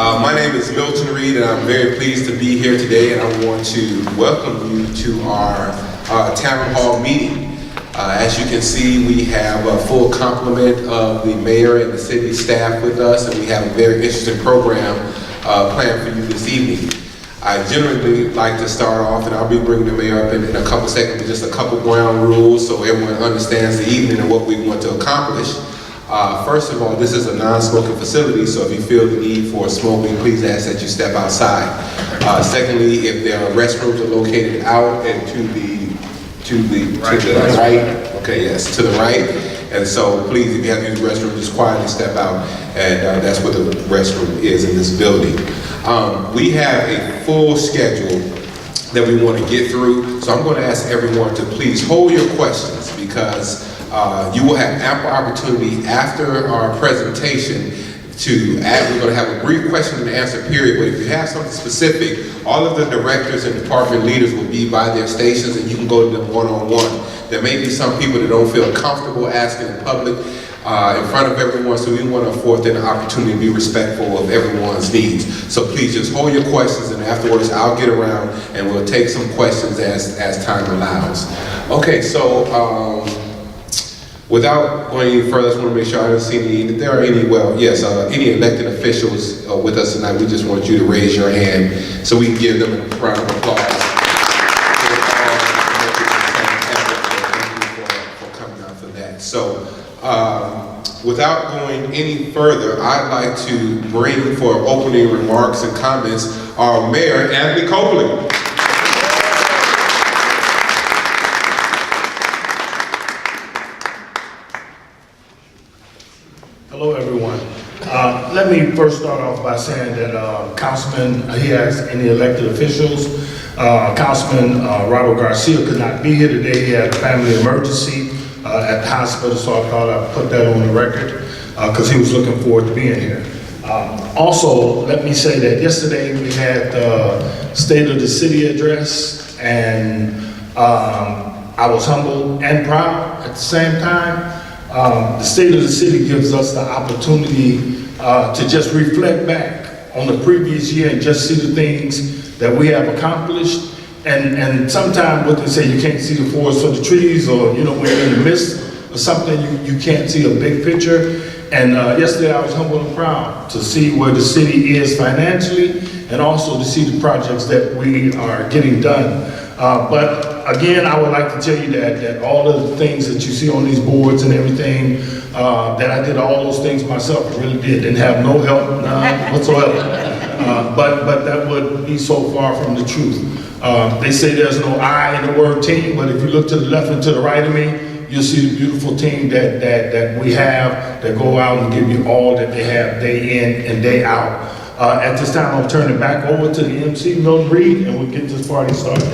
My name is Milton Reed, and I'm very pleased to be here today, and I want to welcome you to our town hall meeting. As you can see, we have a full complement of the mayor and the city staff with us, and we have a very interesting program planned for you this evening. I generally like to start off, and I'll be bringing the mayor up in a couple seconds, with just a couple ground rules so everyone understands the evening and what we want to accomplish. First of all, this is a non-smoking facility, so if you feel the need for smoking, please ask that you step outside. Secondly, if there are restrooms are located out and to the right, okay, yes, to the right. And so please, if you have to use the restroom, just quietly step out, and that's what the restroom is in this building. We have a full schedule that we want to get through, so I'm going to ask everyone to please hold your questions, because you will have ample opportunity after our presentation to add. We're going to have a brief question and answer period, but if you have something specific, all of the directors and department leaders will be by their stations, and you can go to them one-on-one. There may be some people that don't feel comfortable asking in public in front of everyone, so we want to afford them the opportunity to be respectful of everyone's needs. So please just hold your questions, and afterwards I'll get around and we'll take some questions as time allows. Okay, so without going any further, I just want to make sure I don't see any, if there are any, well, yes, any elected officials with us tonight. We just want you to raise your hand so we can give them a round of applause. Thank you for coming out for that. So, without going any further, I'd like to bring for opening remarks and comments our Mayor, Anthony Copeland. Hello, everyone. Let me first start off by saying that Councilman, he asked any elected officials. Councilman Robert Garcia could not be here today. He had a family emergency at the hospital, so I thought I'd put that on the record because he was looking forward to being here. Also, let me say that yesterday we had the State of the City address, and I was humbled and proud at the same time. The State of the City gives us the opportunity to just reflect back on the previous year and just see the things that we have accomplished. And sometimes what they say, you can't see the forest for the trees, or when you're in the midst of something, you can't see a big picture. And yesterday I was humble and proud to see where the city is financially, and also to see the projects that we are getting done. But again, I would like to tell you that all of the things that you see on these boards and everything, that I did all those things myself. I really didn't have no help, none whatsoever. But that would be so far from the truth. They say there's no I in the word team, but if you look to the left and to the right of me, you'll see the beautiful team that we have, that go out and give you all that they have day in and day out. At this time, I'll turn it back over to the MC, Milton Reed, and we'll get this party started.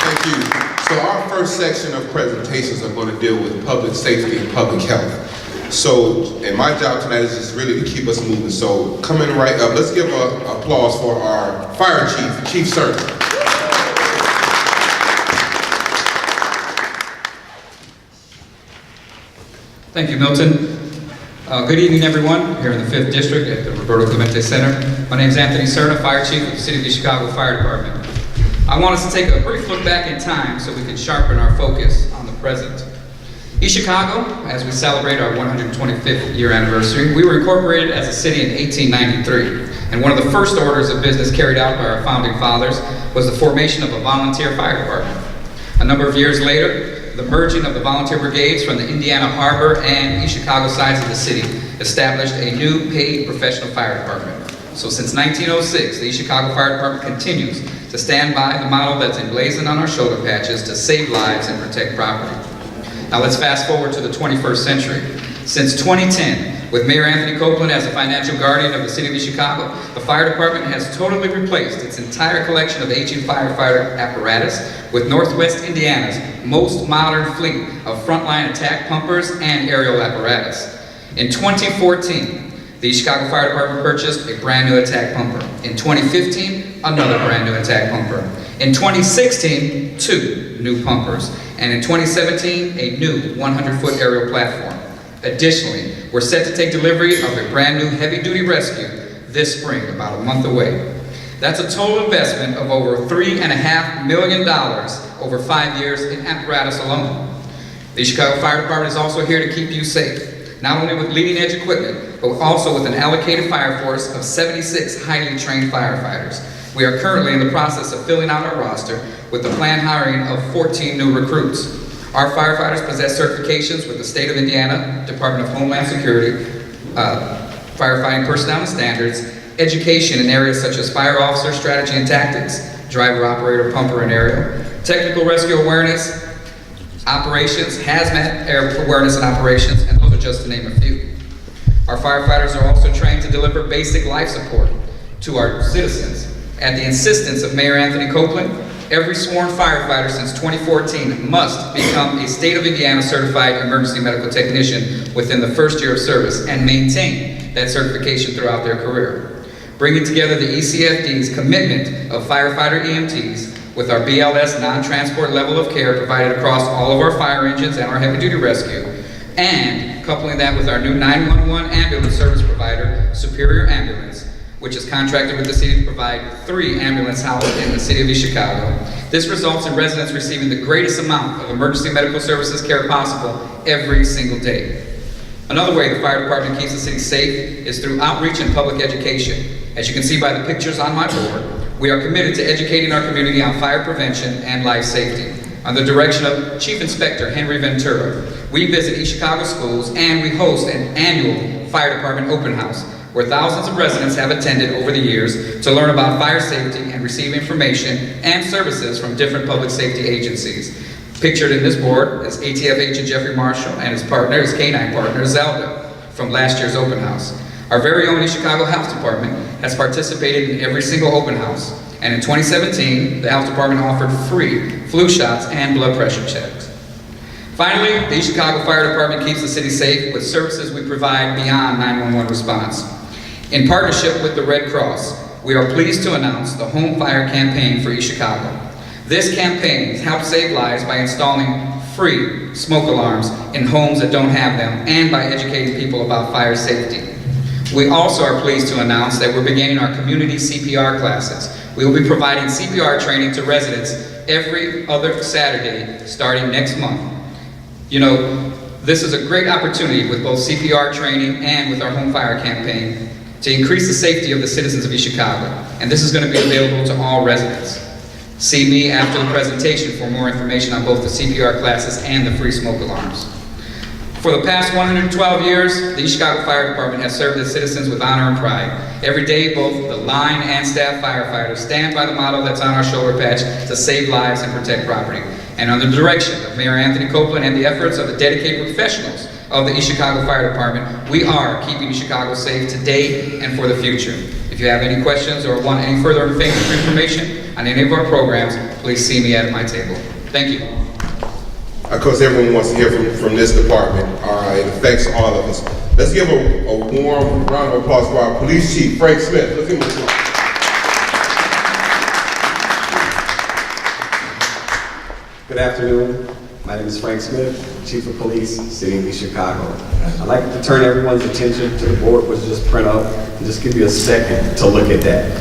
Thank you. So our first section of presentations are going to deal with public safety and public health. So, and my job tonight is just really to keep us moving. So coming right up, let's give an applause for our fire chief, Chief Serna. Thank you, Milton. Good evening, everyone, here in the 5th District at the Clemente Center. My name is Anthony Serna, Fire Chief of the City of the Chicago Fire Department. I want us to take a brief look back in time so we can sharpen our focus on the present. East Chicago, as we celebrate our 125th year anniversary, we were incorporated as a city in 1893, and one of the first orders of business carried out by our founding fathers was the formation of a volunteer fire department. A number of years later, the merging of the volunteer brigades from the Indiana Harbor and East Chicago sides of the city established a new paid professional fire department. So since 1906, the East Chicago Fire Department continues to stand by the motto that's emblazoned on our shoulder patches to save lives and protect property. Now let's fast forward to the 21st century. Since 2010, with Mayor Anthony Copeland as the financial guardian of the City of Chicago, the fire department has totally replaced its entire collection of aging firefighter apparatus with Northwest Indiana's most modern fleet of frontline attack pumpers and aerial apparatus. In 2014, the Chicago Fire Department purchased a brand new attack pumper. In 2015, another brand new attack pumper. In 2016, 2 new pumpers. And in 2017, a new 100-foot aerial platform. Additionally, we're set to take delivery of a brand new heavy-duty rescue this spring, about a month away. That's a total investment of over $3.5 million over 5 years in apparatus alone. The Chicago Fire Department is also here to keep you safe, not only with leading-edge equipment, but also with an allocated fire force of 76 highly trained firefighters. We are currently in the process of filling out our roster with the planned hiring of 14 new recruits. Our firefighters possess certifications with the State of Indiana Department of Homeland Security, firefighting personnel and standards, education in areas such as fire officer strategy and tactics, driver, operator, pumper, and aerial, technical rescue awareness, operations, hazmat air awareness and operations, and those are just to name a few. Our firefighters are also trained to deliver basic life support to our citizens. At the insistence of Mayor Anthony Copeland, every sworn firefighter since 2014 must become a State of Indiana certified emergency medical technician within the first year of service and maintain that certification throughout their career. Bringing together the ECFD's commitment of firefighter EMTs with our BLS non-transport level of care provided across all of our fire engines and our heavy-duty rescue, and coupling that with our new 911 ambulance service provider, Superior Ambulance, which is contracted with the city to provide 3 ambulance houses in the city of East Chicago. This results in residents receiving the greatest amount of emergency medical services care possible every single day. Another way the fire department keeps the city safe is through outreach and public education. As you can see by the pictures on my board, we are committed to educating our community on fire prevention and life safety. Under the direction of Chief Inspector Henry Ventura, we visit East Chicago schools and we host an annual fire department open house where thousands of residents have attended over the years to learn about fire safety and receive information and services from different public safety agencies. Pictured in this board is ATF Agent Jeffrey Marshall and his partner, his canine partner, Zelda, from last year's open house. Our very own East Chicago Health Department has participated in every single open house, and in 2017, the Health Department offered free flu shots and blood pressure checks. Finally, the East Chicago Fire Department keeps the city safe with services we provide beyond 911 response. In partnership with the Red Cross, we are pleased to announce the Home Fire Campaign for East Chicago. This campaign helps save lives by installing free smoke alarms in homes that don't have them and by educating people about fire safety. We also are pleased to announce that we're beginning our community CPR classes. We will be providing CPR training to residents every other Saturday starting next month. You know, this is a great opportunity with both CPR training and with our Home Fire Campaign to increase the safety of the citizens of East Chicago, and this is going to be available to all residents. See me after the presentation for more information on both the CPR classes and the free smoke alarms. For the past 112 years, the East Chicago Fire Department has served its citizens with honor and pride. Every day, both the line and staff firefighters stand by the motto that's on our shoulder patch to save lives and protect property. And under the direction of Mayor Anthony Copeland and the efforts of the dedicated professionals of the East Chicago Fire Department, we are keeping East Chicago safe today and for the future. If you have any questions or want any further information on any of our programs, please see me at my table. Thank you. Of course, everyone wants to hear from this department. It affects all of us. Let's give a warm round of applause for our police chief, Frank Smith. Let's give him a applause. Good afternoon. My name is Frank Smith, Chief of Police, City of East Chicago. I'd like to turn everyone's attention to the board, which just print up, and just give you a second to look at that.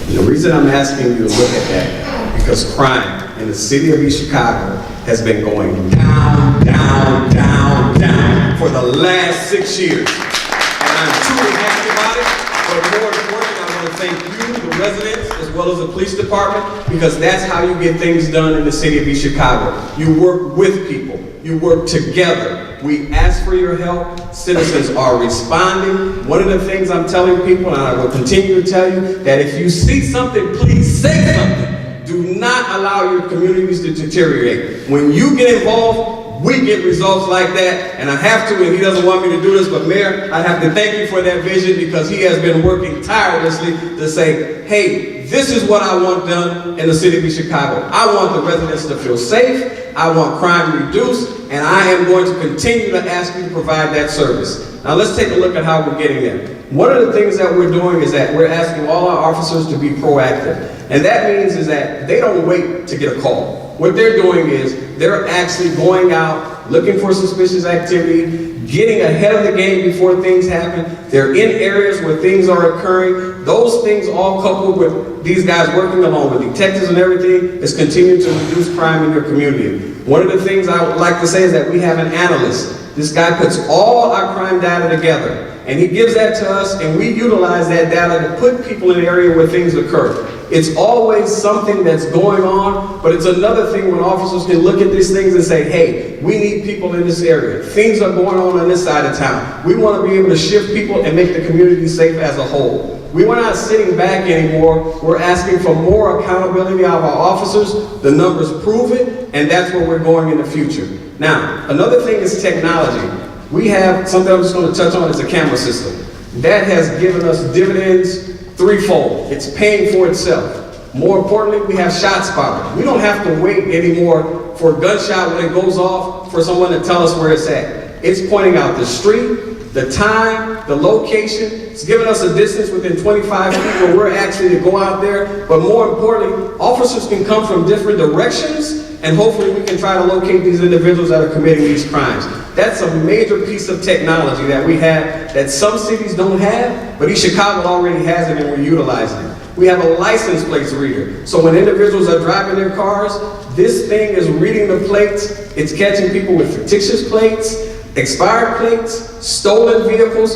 And the reason I'm asking you to look at that, because crime in the City of East Chicago has been going down, down, down, down for the last 6 years. And I'm truly happy about it, but more importantly, I want to thank you, the residents, as well as the police department, because that's how you get things done in the City of East Chicago. You work with people. You work together. We ask for your help. Citizens are responding. One of the things I'm telling people, and I will continue to tell you, that if you see something, please say something. Do not allow your communities to deteriorate. When you get involved, we get results like that, and I have to, and he doesn't want me to do this, but Mayor, I have to thank you for that vision, because he has been working tirelessly to say, hey, this is what I want done in the City of East Chicago. I want the residents to feel safe, I want crime reduced, and I am going to continue to ask you to provide that service. Now let's take a look at how we're getting there. One of the things that we're doing is that we're asking all our officers to be proactive. And that means is that they don't wait to get a call. What they're doing is they're actually going out looking for suspicious activity, getting ahead of the game before things happen. They're in areas where things are occurring. Those things all coupled with these guys working along with detectives and everything is continuing to reduce crime in your community. One of the things I would like to say is that we have an analyst. This guy puts all our crime data together, and he gives that to us, and we utilize that data to put people in an area where things occur. It's always something that's going on, but it's another thing when officers can look at these things and say, hey, we need people in this area. Things are going on this side of town. We want to be able to shift people and make the community safe as a whole. We're not sitting back anymore. We're asking for more accountability out of our officers. The numbers prove it, and that's where we're going in the future. Now, another thing is technology. We have something I'm just going to touch on is a camera system. That has given us dividends threefold. It's paying for itself. More importantly, we have shot spotter. We don't have to wait anymore for a gunshot when it goes off for someone to tell us where it's at. It's pointing out the street, the time, the location. It's giving us a distance within 25 feet where we're actually to go out there. But more importantly, officers can come from different directions, and hopefully we can try to locate these individuals that are committing these crimes. That's a major piece of technology that we have that some cities don't have, but East Chicago already has it and we're utilizing it. We have a license plates reader. So when individuals are driving their cars, this thing is reading the plates. It's catching people with fictitious plates, expired plates, stolen vehicles,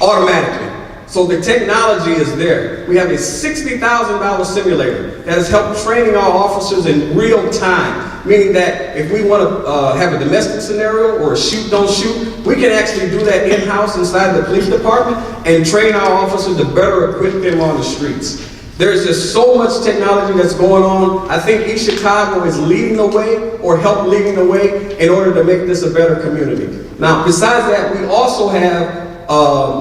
automatically. So the technology is there. We have a $60,000 simulator that has helped training our officers in real time, meaning that if we want to have a domestic scenario or a shoot, don't shoot, we can actually do that in-house inside the police department and train our officers to better equip them on the streets. There's just so much technology that's going on. I think East Chicago is leading the way or help leading the way in order to make this a better community. Now, besides that, we also have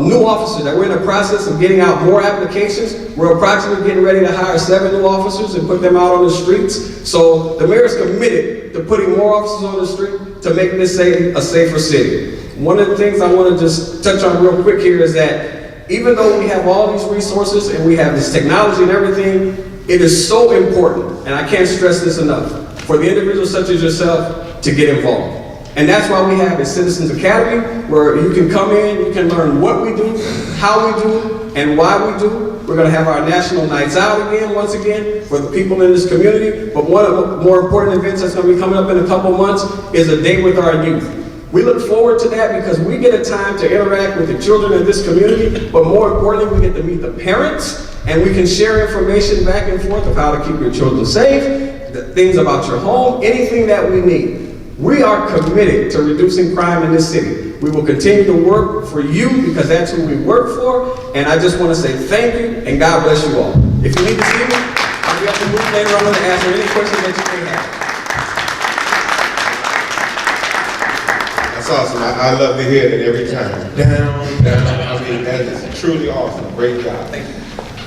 new officers that we're in the process of getting out more applications. We're approximately getting ready to hire 7 new officers and put them out on the streets. So the mayor is committed to putting more officers on the street to make this a safer city. One of the things I want to just touch on real quick here is that even though we have all these resources and we have this technology and everything, it is so important, and I can't stress this enough, for the individuals such as yourself to get involved. And that's why we have a Citizens Academy, where you can come in, you can learn what we do, how we do, and why we do. We're going to have our National Nights Out again, once again, for the people in this community. But one of the more important events that's going to be coming up in a couple months is a day with our youth. We look forward to that because we get a time to interact with the children in this community, but more importantly, we get to meet the parents, and we can share information back and forth of how to keep your children safe, the things about your home, anything that we need. We are committed to reducing crime in this city. We will continue to work for you because that's who we work for, and I just want to say thank you, and God bless you all. If you need to see me, I'll be up the booth later on to answer any questions that you may have. That's awesome. I love to hear that every time. Down, down. I mean, that is truly awesome. Great job. Thank you.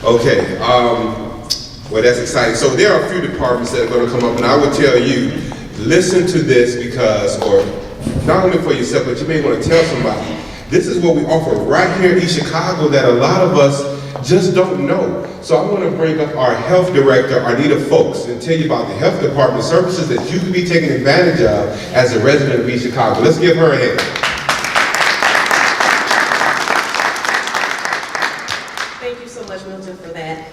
Okay. Well, that's exciting. So there are a few departments that are going to come up, and I would tell you, listen to this because, or not only for yourself, but you may want to tell somebody. This is what we offer right here in Chicago that a lot of us just don't know. So I want to bring up our health director, Arnita Folks, and tell you about the health department services that you can be taking advantage of as a resident of East Chicago. Let's give her a hand. Thank you so much, Milton, for that.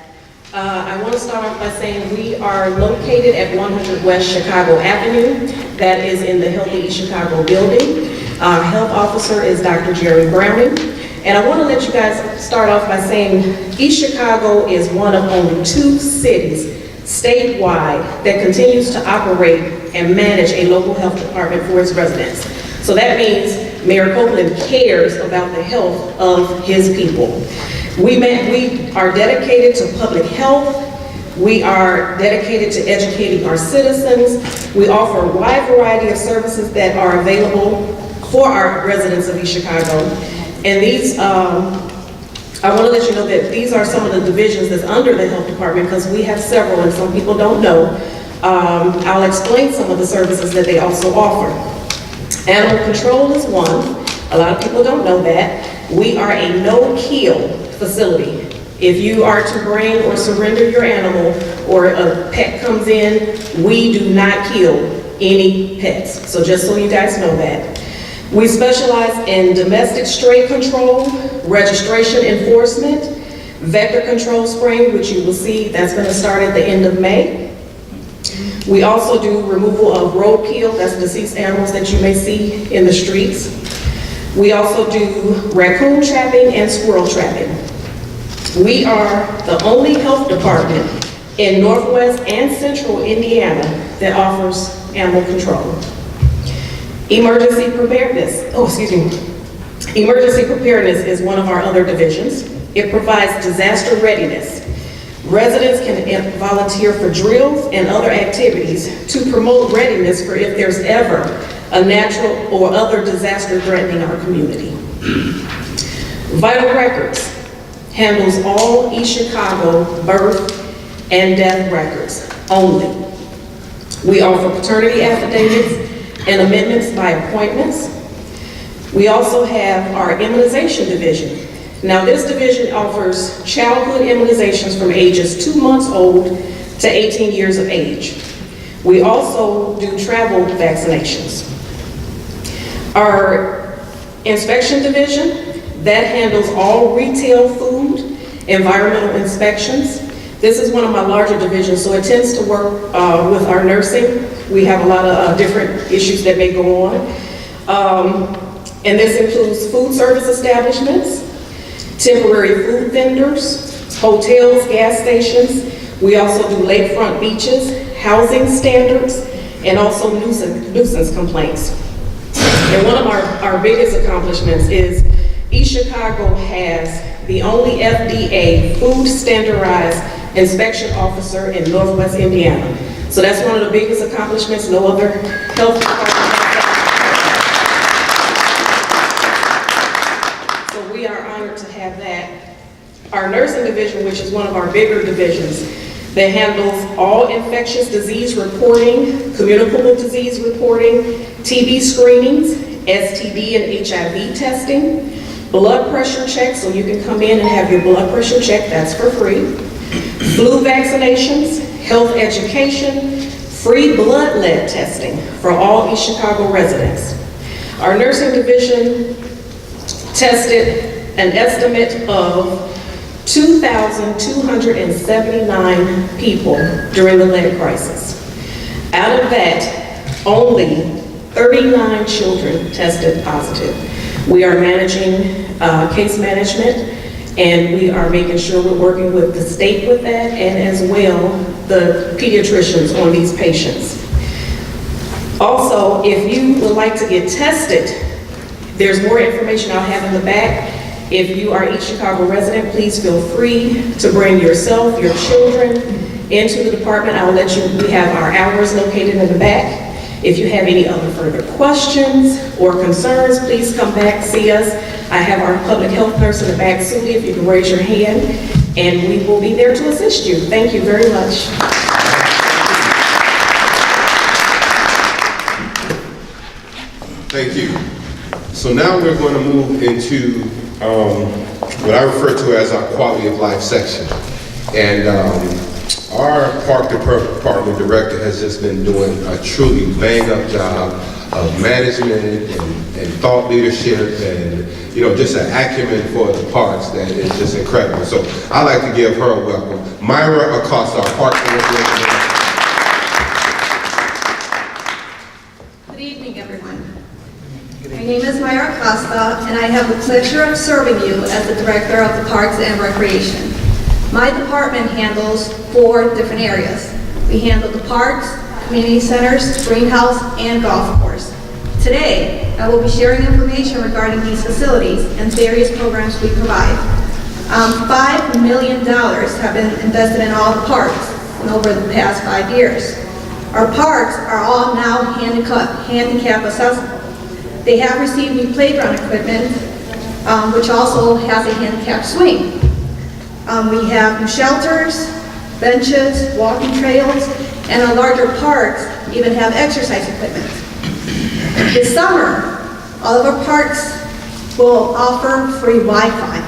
I want to start off by saying we are located at 100 West Chicago Avenue. That is in the Healthy East Chicago building. Our health officer is Dr. Jerry Browning. And I want to let you guys start off by saying East Chicago is one of only 2 cities statewide that continues to operate and manage a local health department for its residents. So that means Mayor Copeland cares about the health of his people. We are dedicated to public health. We are dedicated to educating our citizens. We offer a wide variety of services that are available for our residents of East Chicago. And these, I want to let you know that these are some of the divisions that's under the health department because we have several and some people don't know. I'll explain some of the services that they also offer. Animal control is one. A lot of people don't know that. We are a no-kill facility. If you are to bring or surrender your animal or a pet comes in, we do not kill any pets. So just so you guys know that. We specialize in domestic stray control, registration enforcement, vector control spraying, which you will see that's going to start at the end of May. We also do removal of roadkill, that's deceased animals that you may see in the streets. We also do raccoon trapping and squirrel trapping. We are the only health department in Northwest and Central Indiana that offers animal control. Emergency preparedness, Emergency preparedness is one of our other divisions. It provides disaster readiness. Residents can volunteer for drills and other activities to promote readiness for if there's ever a natural or other disaster threatening our community. Vital Records handles all East Chicago birth and death records only. We offer paternity affidavits and amendments by appointments. We also have our immunization division. Now, this division offers childhood immunizations from ages 2 months old to 18 years of age. We also do travel vaccinations. Our inspection division, that handles all retail food, environmental inspections. This is one of my larger divisions, so it tends to work with our nursing. We have a lot of different issues that may go on. And this includes food service establishments, temporary food vendors, hotels, gas stations. We also do lakefront beaches, housing standards, and also nuisance complaints. And one of our biggest accomplishments is East Chicago has the only FDA food standardized inspection officer in Northwest Indiana. So that's one of the biggest accomplishments. No other health department has that. So we are honored to have that. Our nursing division, which is one of our bigger divisions, that handles all infectious disease reporting, communicable disease reporting, TB screenings, STD and HIV testing, blood pressure checks, so you can come in and have your blood pressure checked, that's for free, flu vaccinations, health education, free blood lead testing for all East Chicago residents. Our nursing division tested an estimate of 2,279 people during the lead crisis. Out of that, only 39 children tested positive. We are managing case management, and we are making sure we're working with the state with that, and as well, the pediatricians on these patients. Also, if you would like to get tested, there's more information I'll have in the back. If you are an East Chicago resident, please feel free to bring yourself, your children into the department. I'll let you, we have our hours located in the back. If you have any other further questions or concerns, please come back, see us. I have our public health nurse in the back, Suli, if you can raise your hand, and we will be there to assist you. Thank you very much. Thank you. So now we're going to move into what I refer to as our quality of life section. And our park department director has just been doing a truly bang-up job of management and thought leadership and, you know, just an acumen for the parks that is just incredible. So I'd like to give her a welcome. Myra Acosta, our park director. Good evening, everyone. My name is Myra Acosta, and I have the pleasure of serving you as the Director of the Parks and Recreation. My department handles 4 different areas. We handle the parks, community centers, greenhouse, and golf course. Today, I will be sharing information regarding these facilities and various programs we provide. $5 million have been invested in all the parks over the past 5 years. Our parks are all now handicap accessible. They have received new playground equipment, which also has a handicap swing. We have new shelters, benches, walking trails, and our larger parks even have exercise equipment. This summer, all of our parks will offer free Wi-Fi.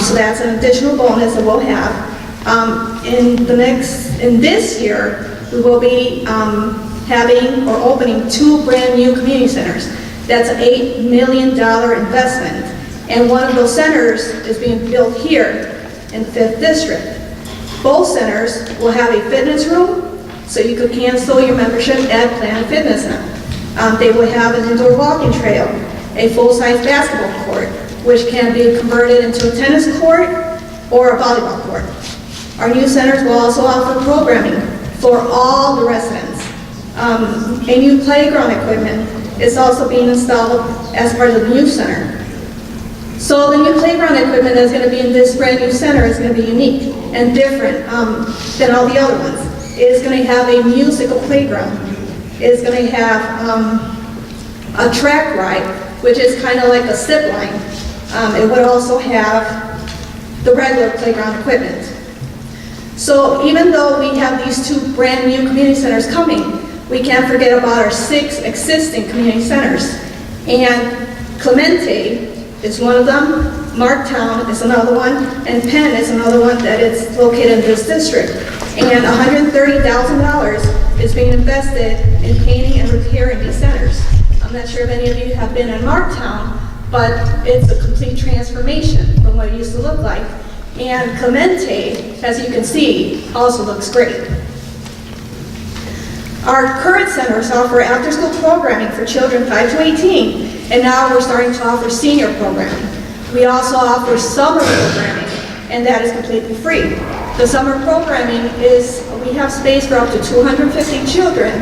So that's an additional bonus that we'll have. In this year, we will be having or opening 2 brand new community centers. That's an $8 million investment. And one of those centers is being built here in the 5th District. Both centers will have a fitness room, so you could cancel your membership at Planet Fitness now. They will have an indoor walking trail, a full-size basketball court, which can be converted into a tennis court or a volleyball court. Our new centers will also offer programming for all the residents. A new playground equipment is also being installed as part of the new center. So the new playground equipment that's going to be in this brand new center is going to be unique and different than all the other ones. It is going to have a musical playground. It is going to have a track ride, which is kind of like a zip line. It would also have the regular playground equipment. So even though we have these 2 brand new community centers coming, we can't forget about our 6 existing community centers. And Clemente is one of them, Marktown is another one, and Penn is another one that is located in this district. And $130,000 is being invested in painting and repairing these centers. I'm not sure if any of you have been in Marktown, but it's a complete transformation from what it used to look like. And Clemente, as you can see, also looks great. Our current centers offer after-school programming for children 5 to 18, and now we're starting to offer senior programming. We also offer summer programming, and that is completely free. The summer programming is, we have space for up to 250 children,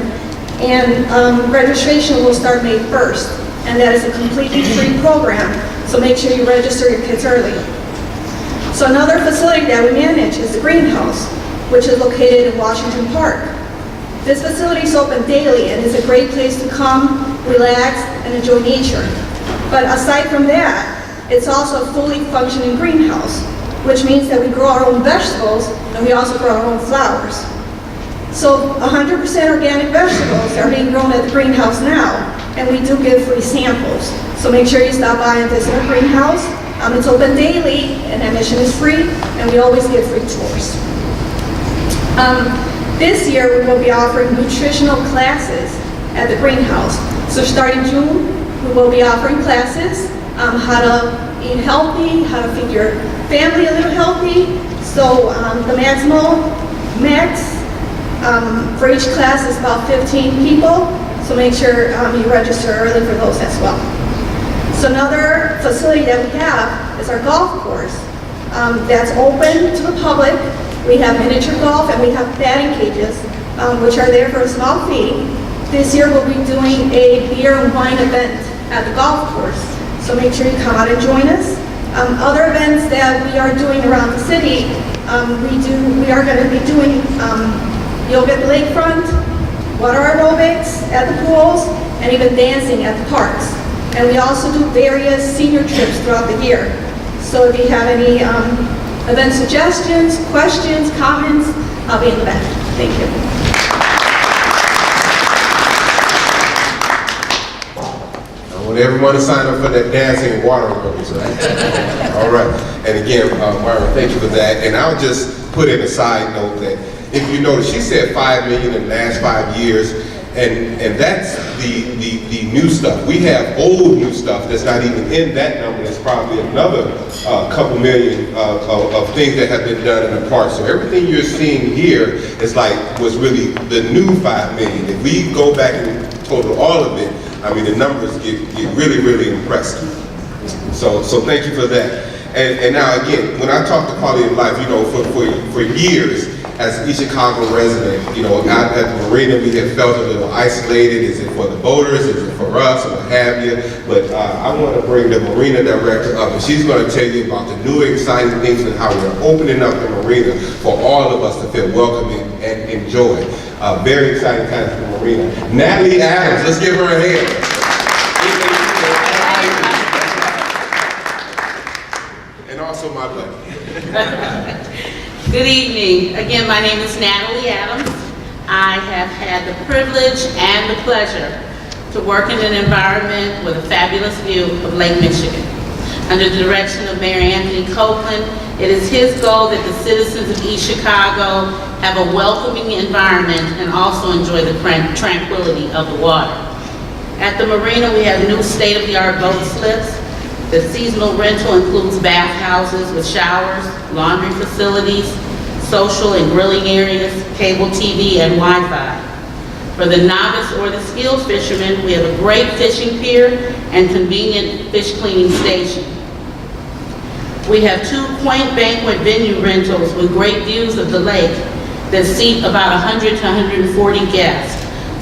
and registration will start May 1st, and that is a completely free program, so make sure you register your kids early. So another facility that we manage is the greenhouse, which is located in Washington Park. This facility is open daily and is a great place to come, relax, and enjoy nature. But aside from that, it's also a fully functioning greenhouse, which means that we grow our own vegetables and we also grow our own flowers. So 100% organic vegetables are being grown at the greenhouse now, and we do give free samples. So make sure you stop by and visit our greenhouse. It's open daily, and admission is free, and we always give free tours. This year, we will be offering nutritional classes at the greenhouse. So starting June, we will be offering classes, how to eat healthy, how to feed your family a little healthy. So the max for each class is about 15 people. So make sure you register early for those as well. So another facility that we have is our golf course. That's open to the public. We have miniature golf and we have batting cages, which are there for a small fee. This year we'll be doing a beer and wine event at the golf course. So make sure you come out and join us. Other events that we are doing around the city, we are going to be doing yoga at the lakefront, water aerobics at the pools, and even dancing at the parks. And we also do various senior trips throughout the year. So if you have any event suggestions, questions, comments, I'll be in the back. Thank you. I want everyone to sign up for that dancing and water aerobics, right? All right. And again, Myra, thank you for that. And I'll just put in a side note that if you notice, she said $5 million in the last 5 years. And that's the new stuff. We have old new stuff that's not even in that number. That's probably another couple million of things that have been done in the park. So everything you're seeing here is like was really the new $5 million. If we go back and total all of it, I mean the numbers get really, really impressive. So thank you for that. And now again, when I talk to quality of life, you know, for years, as an East Chicago resident, you know, out at the marina, we have felt a little isolated. Is it for the boaters? Is it for us? Or what have you? But I want to bring the marina director up, and she's going to tell you about the new exciting things and how we're opening up the marina for all of us to feel welcome and enjoy. Very exciting times for the marina. Natalie Adams, let's give her a hand. And also my buddy. Good evening. Again, my name is Natalie Adams. I have had the privilege and the pleasure to work in an environment with a fabulous view of Lake Michigan. Under the direction of Mayor Anthony Copeland, it is his goal that the citizens of East Chicago have a welcoming environment and also enjoy the tranquility of the water. At the marina, we have new state-of-the-art boat slips. The seasonal rental includes bathhouses with showers, laundry facilities, social and grilling areas, cable TV, and Wi-Fi. For the novice or the skilled fisherman, we have a great fishing pier and convenient fish cleaning station. We have 2 quaint banquet venue rentals with great views of the lake that seat about 100 to 140 guests.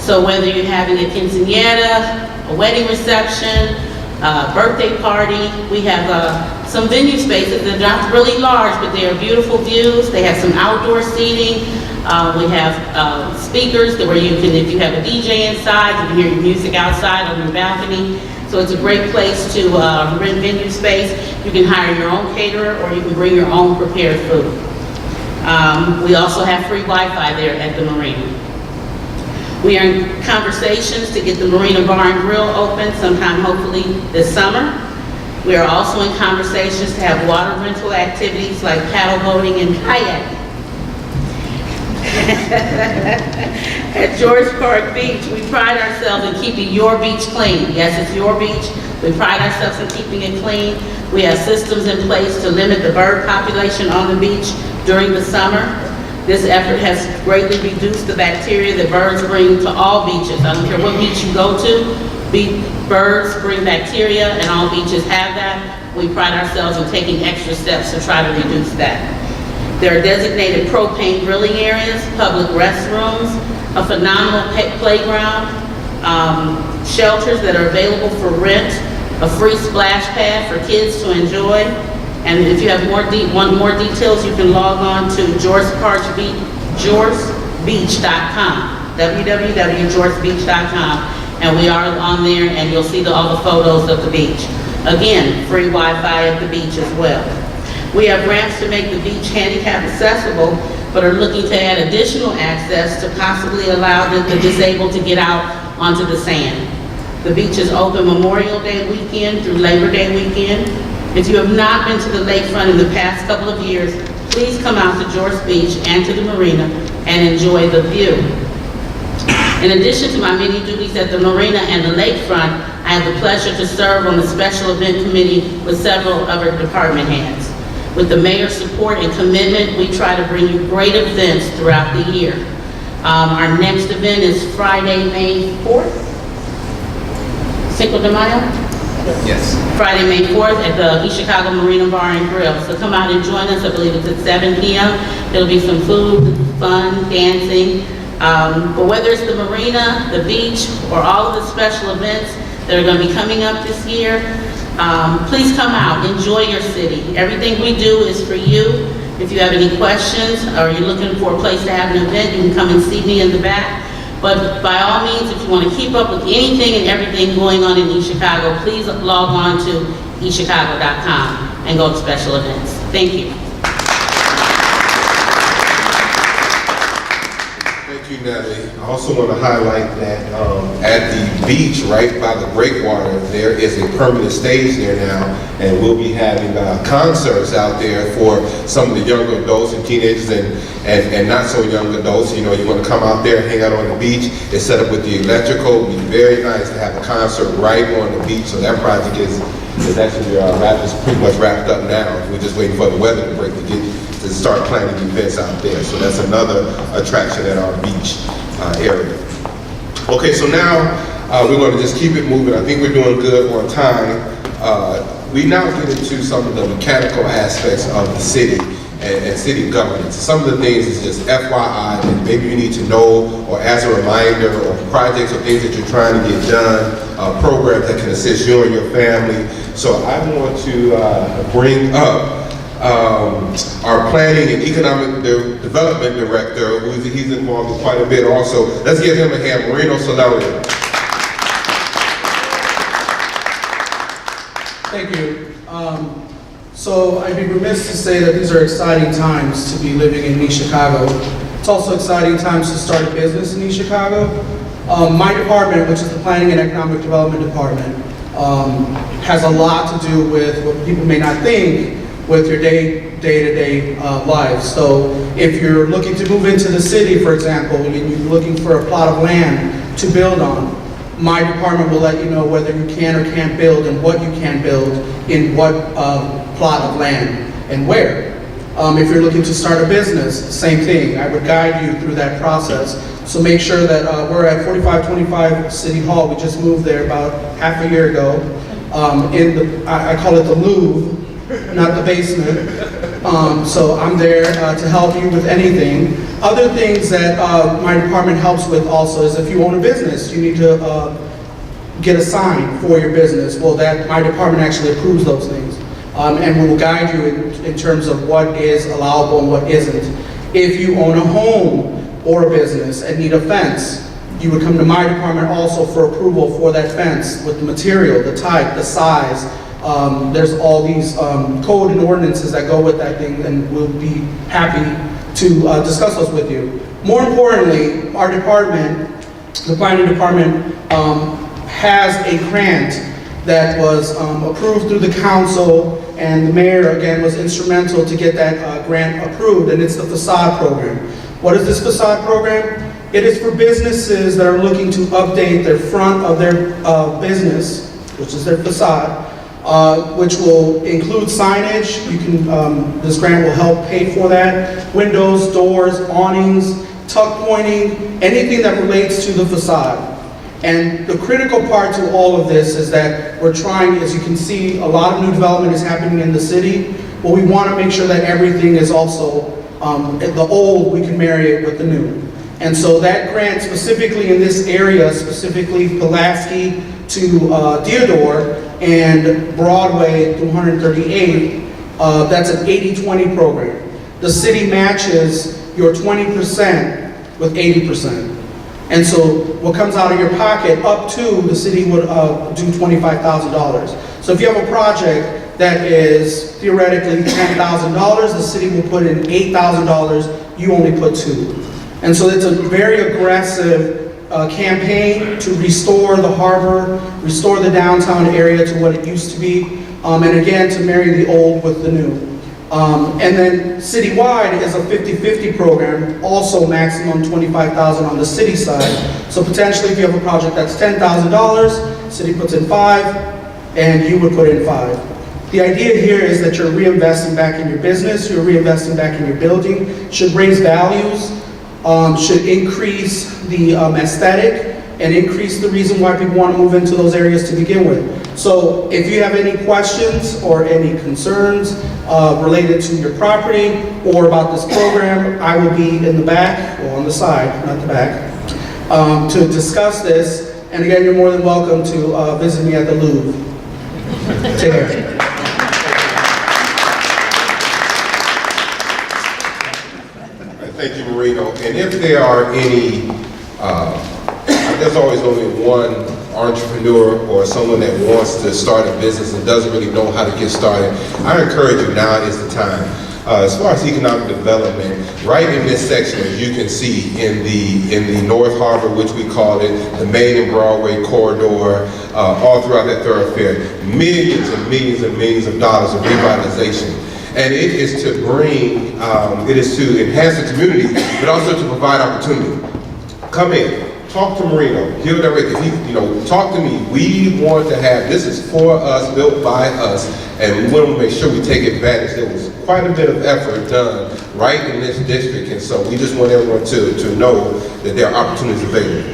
So whether you're having a quinceañera, a wedding reception, a birthday party, we have some venue spaces that are not really large, but they are beautiful views. They have some outdoor seating. We have speakers where you can, if you have a DJ inside, you can hear your music outside on your balcony. So it's a great place to rent venue space. You can hire your own caterer or you can bring your own prepared food. We also have free Wi-Fi there at the marina. We are in conversations to get the Marina Bar and Grill open sometime hopefully this summer. We are also in conversations to have water rental activities like paddle boating and kayaking. At George Park Beach, we pride ourselves in keeping your beach clean. Yes, it's your beach. We pride ourselves in keeping it clean. We have systems in place to limit the bird population on the beach during the summer. This effort has greatly reduced the bacteria that birds bring to all beaches. I don't care what beach you go to, birds bring bacteria and all beaches have that. We pride ourselves in taking extra steps to try to reduce that. There are designated propane grilling areas, public restrooms, a phenomenal playground, shelters that are available for rent, a free splash pad for kids to enjoy. And if you have want more details, you can log on to georgebeach.com, www.georgebeach.com, and we are on there and you'll see all the photos of the beach. Again, free Wi-Fi at the beach as well. We have ramps to make the beach handicap accessible, but are looking to add additional access to possibly allow the disabled to get out onto the sand. The beach is open Memorial Day weekend through Labor Day weekend. If you have not been to the lakefront in the past couple of years, please come out to George Beach and to the marina and enjoy the view. In addition to my many duties at the marina and the lakefront, I have the pleasure to serve on the special event committee with several other department heads. With the mayor's support and commitment, we try to bring you great events throughout the year. Our next event is Friday, May 4th, Cinco de Mayo? Yes. Friday, May 4th at the East Chicago Marina Bar and Grill. So come out and join us. I believe it's at 7 p.m. There'll be some food, fun, dancing. But whether it's the marina, the beach, or all of the special events that are going to be coming up this year, please come out, enjoy your city. Everything we do is for you. If you have any questions or you're looking for a place to have an event, you can come and see me in the back. But by all means, if you want to keep up with anything and everything going on in East Chicago, please log on to eastchicago.com and go to special events. Thank you. Thank you, Natalie. I also want to highlight that at the beach, right by the breakwater, there is a permanent stage there now, and we'll be having concerts out there for some of the younger adults and teenagers and not so young adults. You know, you want to come out there, hang out on the beach. It's set up with the electrical. It'd be very nice to have a concert right on the beach. So that project is actually pretty much wrapped up now. We're just waiting for the weather to break to start planning events out there. So that's another attraction at our beach area. Okay, so now we're going to just keep it moving. I think we're doing good on time. We now get into some of the mechanical aspects of the city and city governance. Some of the things is just FYI that maybe you need to know, or as a reminder, or projects or things that you're trying to get done, programs that can assist you and your family. So I want to bring up our Planning and Economic Development Director, he's involved in quite a bit also. Let's give him a hand, Marino Solorio. Thank you. So I'd be remiss to say that these are exciting times to be living in East Chicago. It's also exciting times to start a business in East Chicago. My department, which is the Planning and Economic Development Department, has a lot to do with what people may not think with your day-to-day lives. So if you're looking to move into the city, for example, and you're looking for a plot of land to build on, my department will let you know whether you can or can't build and what you can build in what plot of land and where. If you're looking to start a business, same thing. I would guide you through that process. So make sure that we're at 4525 City Hall. We just moved there about half a year ago. I call it the Louvre, not the basement. So I'm there to help you with anything. Other things that my department helps with also is if you own a business, you need to get a sign for your business. Well, my department actually approves those things. And we will guide you in terms of what is allowable and what isn't. If you own a home or a business and need a fence, you would come to my department also for approval for that fence with the material, the type, the size. There's all these code and ordinances that go with that thing, and we'll be happy to discuss those with you. More importantly, our department, the planning department, has a grant that was approved through the council, and the mayor, again, was instrumental to get that grant approved, and it's the facade program. What is this facade program? It is for businesses that are looking to update their front of their business, which is their facade, which will include signage. You can, this grant will help pay for that. Windows, doors, awnings, tuck pointing, anything that relates to the facade. And the critical part to all of this is that we're trying, as you can see, a lot of new development is happening in the city, but we want to make sure that everything is also, the old, we can marry it with the new. And so that grant specifically in this area, specifically Pulaski to Deodore and Broadway through 138th, that's an 80-20 program. The city matches your 20% with 80%. And so what comes out of your pocket up to the city would do $25,000. So if you have a project that is theoretically $10,000, the city will put in $8,000, you only put $2,000. And so it's a very aggressive campaign to restore the harbor, restore the downtown area to what it used to be, and again, to marry the old with the new. And then citywide is a 50-50 program, also maximum $25,000 on the city side. So potentially if you have a project that's $10,000, city puts in $5,000, and you would put in $5,000. The idea here is that you're reinvesting back in your business, you're reinvesting back in your building, should raise values, should increase the aesthetic, and increase the reason why people want to move into those areas to begin with. So if you have any questions or any concerns related to your property or about this program, I will be in the back, or on the side, not the back, to discuss this. And again, you're more than welcome to visit me at the Louvre. Take care. Thank you, Marino. And if there are any, there's always only one entrepreneur or someone that wants to start a business and doesn't really know how to get started, I encourage you, now is the time. As far as economic development, right in this section, as you can see, in the North Harbor, which we call it, the Main and Broadway corridor, all throughout that thoroughfare, millions and millions and millions of dollars of revitalization. And it is to bring, it is to enhance the community, but also to provide opportunity. Come in. Talk to Marino, he'll direct it. Talk to me. We want to have, this is for us, built by us, and we want to make sure we take advantage. There was quite a bit of effort done right in this district, and so we just want everyone to know that there are opportunities available.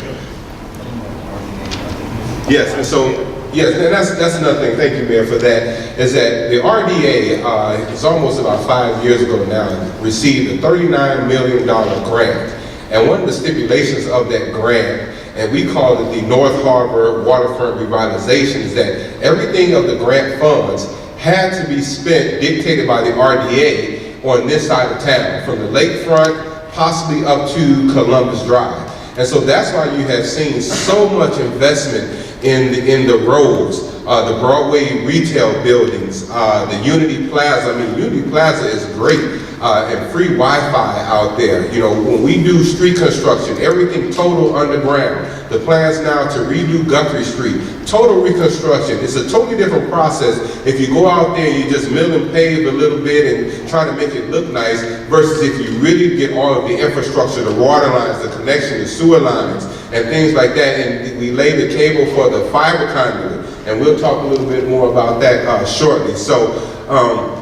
Yes, and so, yes, and that's another thing, thank you, Mayor, for that, is that the RDA, it's almost about 5 years ago now, received a $39 million grant. And one of the stipulations of that grant, and we call it the North Harbor Waterfront Revitalization, is that everything of the grant funds had to be spent, dictated by the RDA, on this side of town, from the lakefront, possibly up to Columbus Drive. And so that's why you have seen so much investment in the roads, the Broadway retail buildings, the Unity Plaza. I mean, Unity Plaza is great. And free Wi-Fi out there. You know, when we do street construction, everything total underground. The plans now to redo Guthrie Street, total reconstruction. It's a totally different process if you go out there and you just mill and pave a little bit and try to make it look nice, versus if you really get all of the infrastructure, the water lines, the connection, the sewer lines, and things like that. And we lay the cable for the fiber conduit, and we'll talk a little bit more about that shortly. So.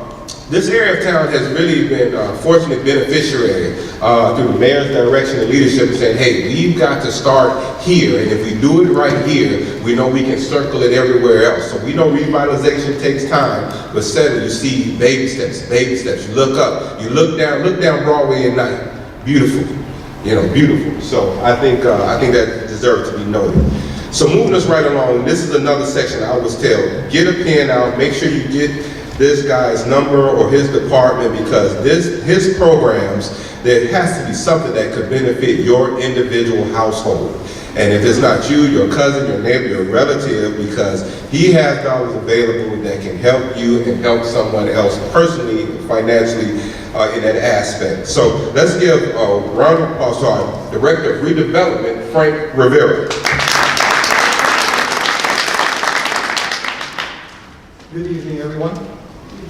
This area of town has really been a fortunate beneficiary through the mayor's direction and leadership, saying, hey, we've got to start here, and if we do it right here, we know we can circle it everywhere else. So we know revitalization takes time, but suddenly you see baby steps, baby steps. You look up, you look down Broadway at night. Beautiful, you know, beautiful. So I think that deserves to be noted. So moving us right along, this is another section I always tell, get a pen out, make sure you get this guy's number or his department, because his programs, there has to be something that could benefit your individual household. And if it's not you, your cousin, your neighbor, your relative, because he has dollars available that can help you and help someone else personally, financially, in that aspect. So let's give a round of applause to our Director of Redevelopment, Frank Rivera. Good evening, everyone.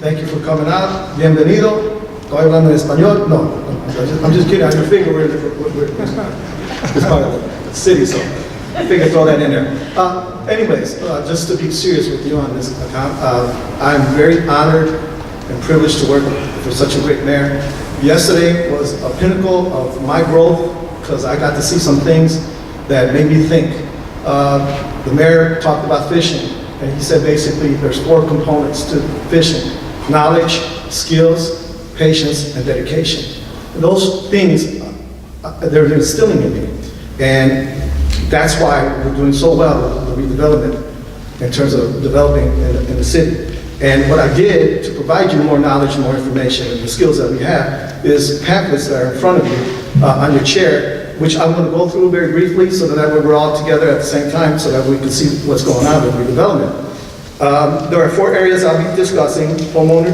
Thank you for coming out. Bienvenido. ¿Estoy hablando en español? No, I'm just kidding. I figure it's part of the city, so I figured throw that in there. Anyways, just to be serious with you on this account, I'm very honored and privileged to work for such a great mayor. Yesterday was a pinnacle of my growth because I got to see some things that made me think. The mayor talked about fishing, and he said basically there's 4 components to fishing: knowledge, skills, patience, and dedication. And those things, they're instilling in me. And that's why we're doing so well with the redevelopment in terms of developing in the city. And what I did to provide you more knowledge and more information and the skills that we have is pamphlets that are in front of you on your chair, which I'm going to go through very briefly so that we're all together at the same time so that we can see what's going on with redevelopment. There are 4 areas I'll be discussing: homeowner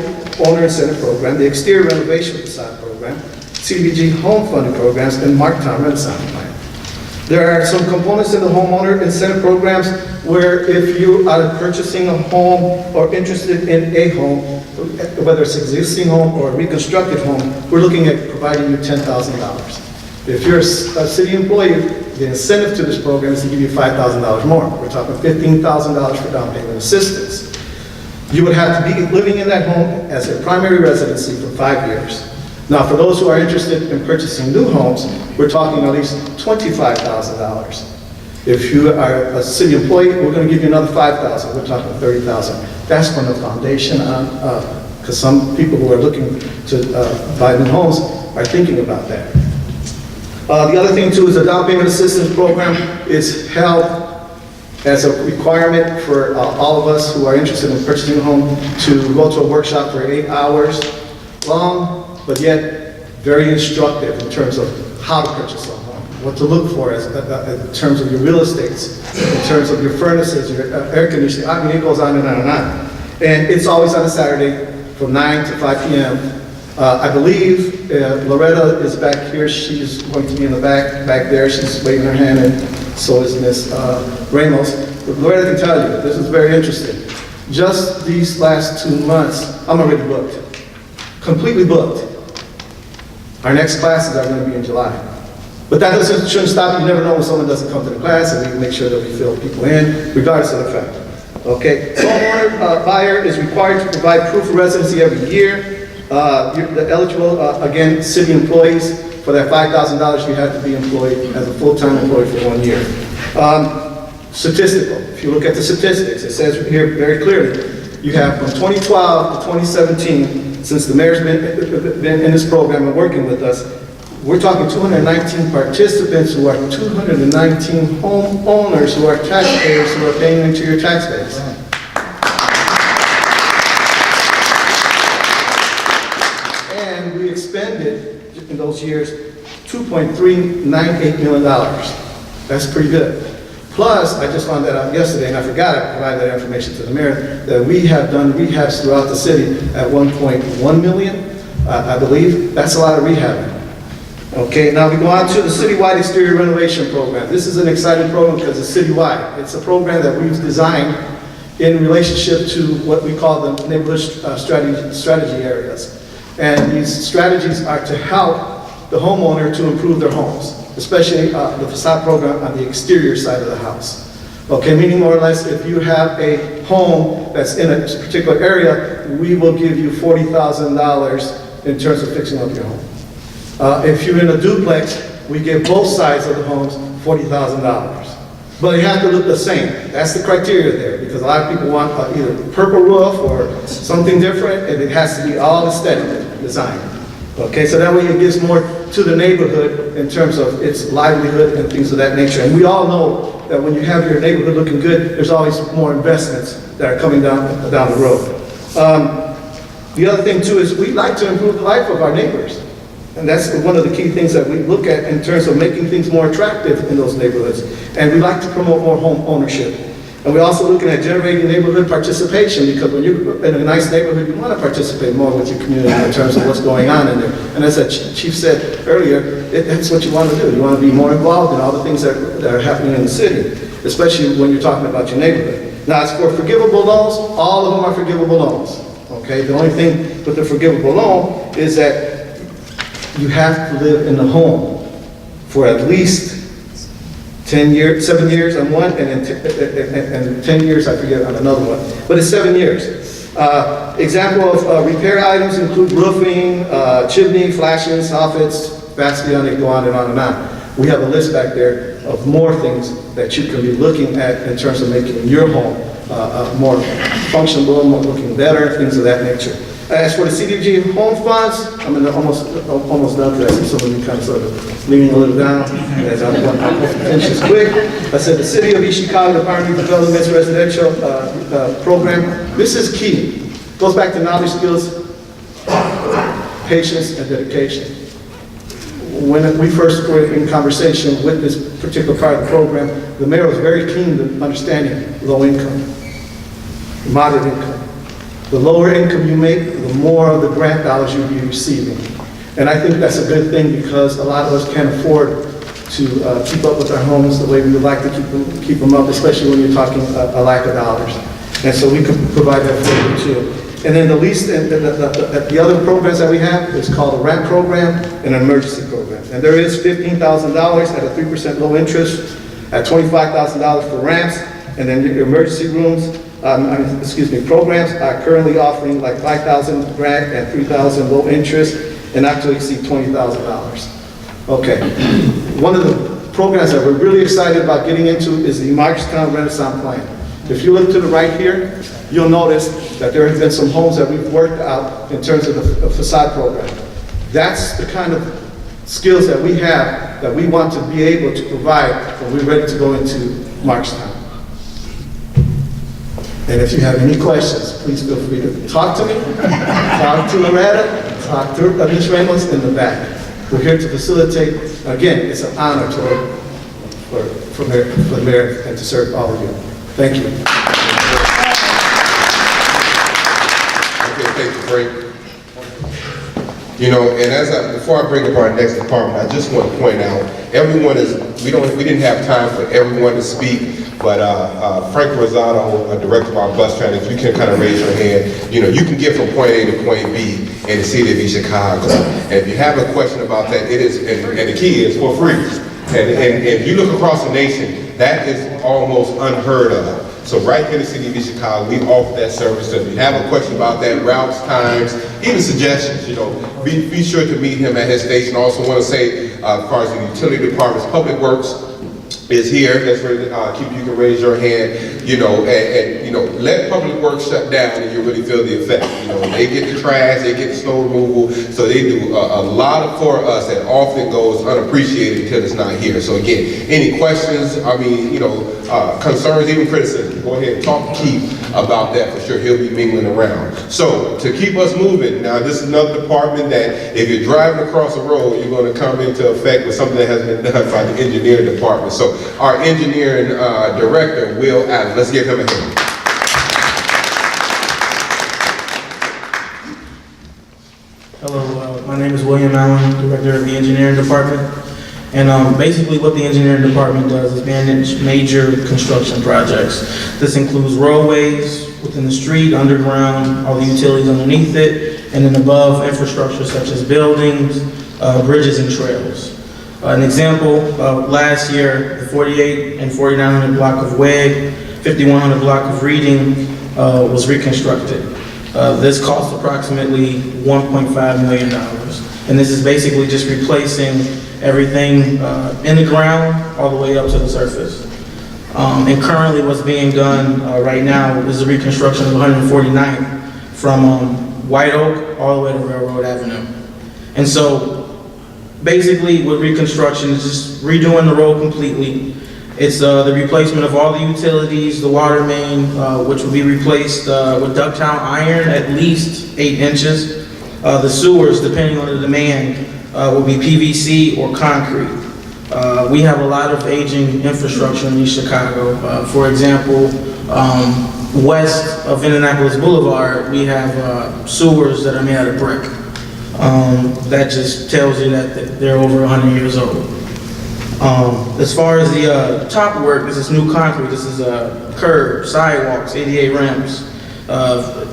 incentive program, the exterior renovation facade program, CDBG home funding programs, and Marktown Renaissance plan. There are some components in the homeowner incentive programs where if you are purchasing a home or interested in a home, whether it's an existing home or a reconstructed home, we're looking at providing you $10,000. If you're a city employee, the incentive to this program is to give you $5,000 more. We're talking $15,000 for down payment assistance. You would have to be living in that home as a primary residency for 5 years. Now, for those who are interested in purchasing new homes, we're talking at least $25,000. If you are a city employee, we're going to give you another $5,000. We're talking $30,000. That's from the foundation on, because some people who are looking to buy new homes are thinking about that. The other thing too is the down payment assistance program is held as a requirement for all of us who are interested in purchasing a home to go to a workshop for 8 hours long, but yet very instructive in terms of how to purchase a home, what to look for in terms of your real estates, in terms of your furnaces, your air conditioning. I mean, it goes on and on and on. And it's always on a Saturday from 9 to 5 p.m. I believe Loretta is back here. She's going to be in the back there. She's waving her hand, and so is Miss Ramos. But Loretta can tell you, this is very interesting. Just these last 2 months, I'm already booked, completely booked. Our next classes are going to be in July. But that shouldn't stop. You never know when someone doesn't come to the class, and we can make sure that we fill people in, regardless of the fact. Okay, homeowner buyer is required to provide proof of residency every year. The eligible, again, city employees, for that $5,000, you have to be employed as a full-time employee for 1 year. Statistical, if you look at the statistics, it says here very clearly, you have from 2012 to 2017, since the mayor's been in this program and working with us, we're talking 219 participants who are 219 homeowners who are taxpayers who are paying into your tax base. And we expended, in those years, $2.398 million. That's pretty good. Plus, I just found that out yesterday, and I forgot to provide that information to the mayor, that we have done rehabs throughout the city at 1.1 million, I believe. That's a lot of rehabbing. Okay, now we go on to the citywide exterior renovation program. This is an exciting program because it's citywide. It's a program that we've designed in relationship to what we call the neighborhood strategy areas. And these strategies are to help the homeowner to improve their homes, especially the facade program on the exterior side of the house. Okay, meaning more or less, if you have a home that's in a particular area, we will give you $40,000 in terms of fixing up your home. If you're in a duplex, we give both sides of the homes $40,000. But it has to look the same. That's the criteria there, because a lot of people want either purple roof or something different, and it has to be all aesthetic design. Okay, so that way it gives more to the neighborhood in terms of its livelihood and things of that nature. And we all know that when you have your neighborhood looking good, there's always more investments that are coming down the road. The other thing too is we like to improve the life of our neighbors. And that's one of the key things that we look at in terms of making things more attractive in those neighborhoods. And we like to promote more home ownership. And we're also looking at generating neighborhood participation, because when you're in a nice neighborhood, you want to participate more with your community in terms of what's going on in there. And as the chief said earlier, that's what you want to do. You want to be more involved in all the things that are happening in the city, especially when you're talking about your neighborhood. Now, as for forgivable loans, all of them are forgivable loans. Okay, the only thing with the forgivable loan is that you have to live in the home for at least 10 years, 7 years on one, and 10 years, I forget, on another one. But it's 7 years. Example of repair items include roofing, chimney, flashing, soffits, fascia, and they go on and on and on. We have a list back there of more things that you can be looking at in terms of making your home more functional, more looking better, things of that nature. As for the CDBG home funds, I'm almost done because I see some of you kind of sort of leaning a little down as I'm going to finish this quick. I said the City of East Chicago Department of Development's residential program. This is key. Goes back to knowledge, skills, patience, and dedication. When we first were in conversation with this particular part of the program, the mayor was very keen to understanding low income, moderate income. The lower income you make, the more of the grant dollars you'll be receiving. And I think that's a good thing, because a lot of us can't afford to keep up with our homes the way we would like to keep them up, especially when you're talking a lack of dollars. And so we can provide that for you too. And then the other programs that we have is called a RAMP program and an emergency program. And there is $15,000 at a 3% low interest, at $25,000 for ramps, and then your emergency rooms, programs are currently offering like $5,000 grant and $3,000 low interest, and not to exceed $20,000. Okay, one of the programs that we're really excited about getting into is the Marshtown Renaissance Plan. If you look to the right here, you'll notice that there have been some homes that we've worked out in terms of the facade program. That's the kind of skills that we have that we want to be able to provide when we're ready to go into Marshtown. And if you have any questions, please feel free to talk to me, talk to Loretta, talk to Ms. Ramos in the back. We're here to facilitate. Again, it's an honor to work for the mayor and to serve all of you. Thank you. Okay, thank you, Frank. You know, and before I bring up our next department, I just want to point out, we didn't have time for everyone to speak, but Frank Rosado, director of our bus traffic, if you can kind of raise your hand, you know, you can get from point A to point B in the city of East Chicago. And if you have a question about that, it is, and the key is for free. And if you look across the nation, that is almost unheard of. So right here in the city of East Chicago, we offer that service. So if you have a question about that, routes, times, even suggestions, you know, be sure to meet him at his station. I also want to say, as far as the utility department's public works is here. That's where you can raise your hand, you know, and you know, let public works shut down and you really feel the effect. You know, they get the trash, they get the snow removal, so they do a lot for us that often goes unappreciated until it's not here. So again, any questions, I mean, you know, concerns, even criticism, go ahead and talk to Keith about that for sure. He'll be mingling around. So to keep us moving, now this is another department that if you're driving across the road, you're going to come into effect with something that has been done by the engineering department. So our engineering director, Will Allen. Let's give him a hand. Hello, my name is William Allen, Director of the Engineering Department. And basically what the Engineering Department does is manage major construction projects. This includes roadways within the street, underground, all the utilities underneath it, and then above infrastructure such as buildings, bridges, and trails. An example, last year, the 48 and 4900 block of WEG, 5100 block of Reading was reconstructed. This cost approximately $1.5 million. And this is basically just replacing everything in the ground all the way up to the surface. And currently what's being done right now is the reconstruction of 149th from White Oak all the way to Railroad Avenue. And so basically with reconstruction, it's just redoing the road completely. It's the replacement of all the utilities, the water main, which will be replaced with ductile iron at least 8 inches. The sewers, depending on the demand, will be PVC or concrete. We have a lot of aging infrastructure in East Chicago. For example, west of Indianapolis Boulevard, we have sewers that are made out of brick. That just tells you that they're over 100 years old. As far as the top work, this is new concrete. This is curbs, sidewalks, ADA ramps,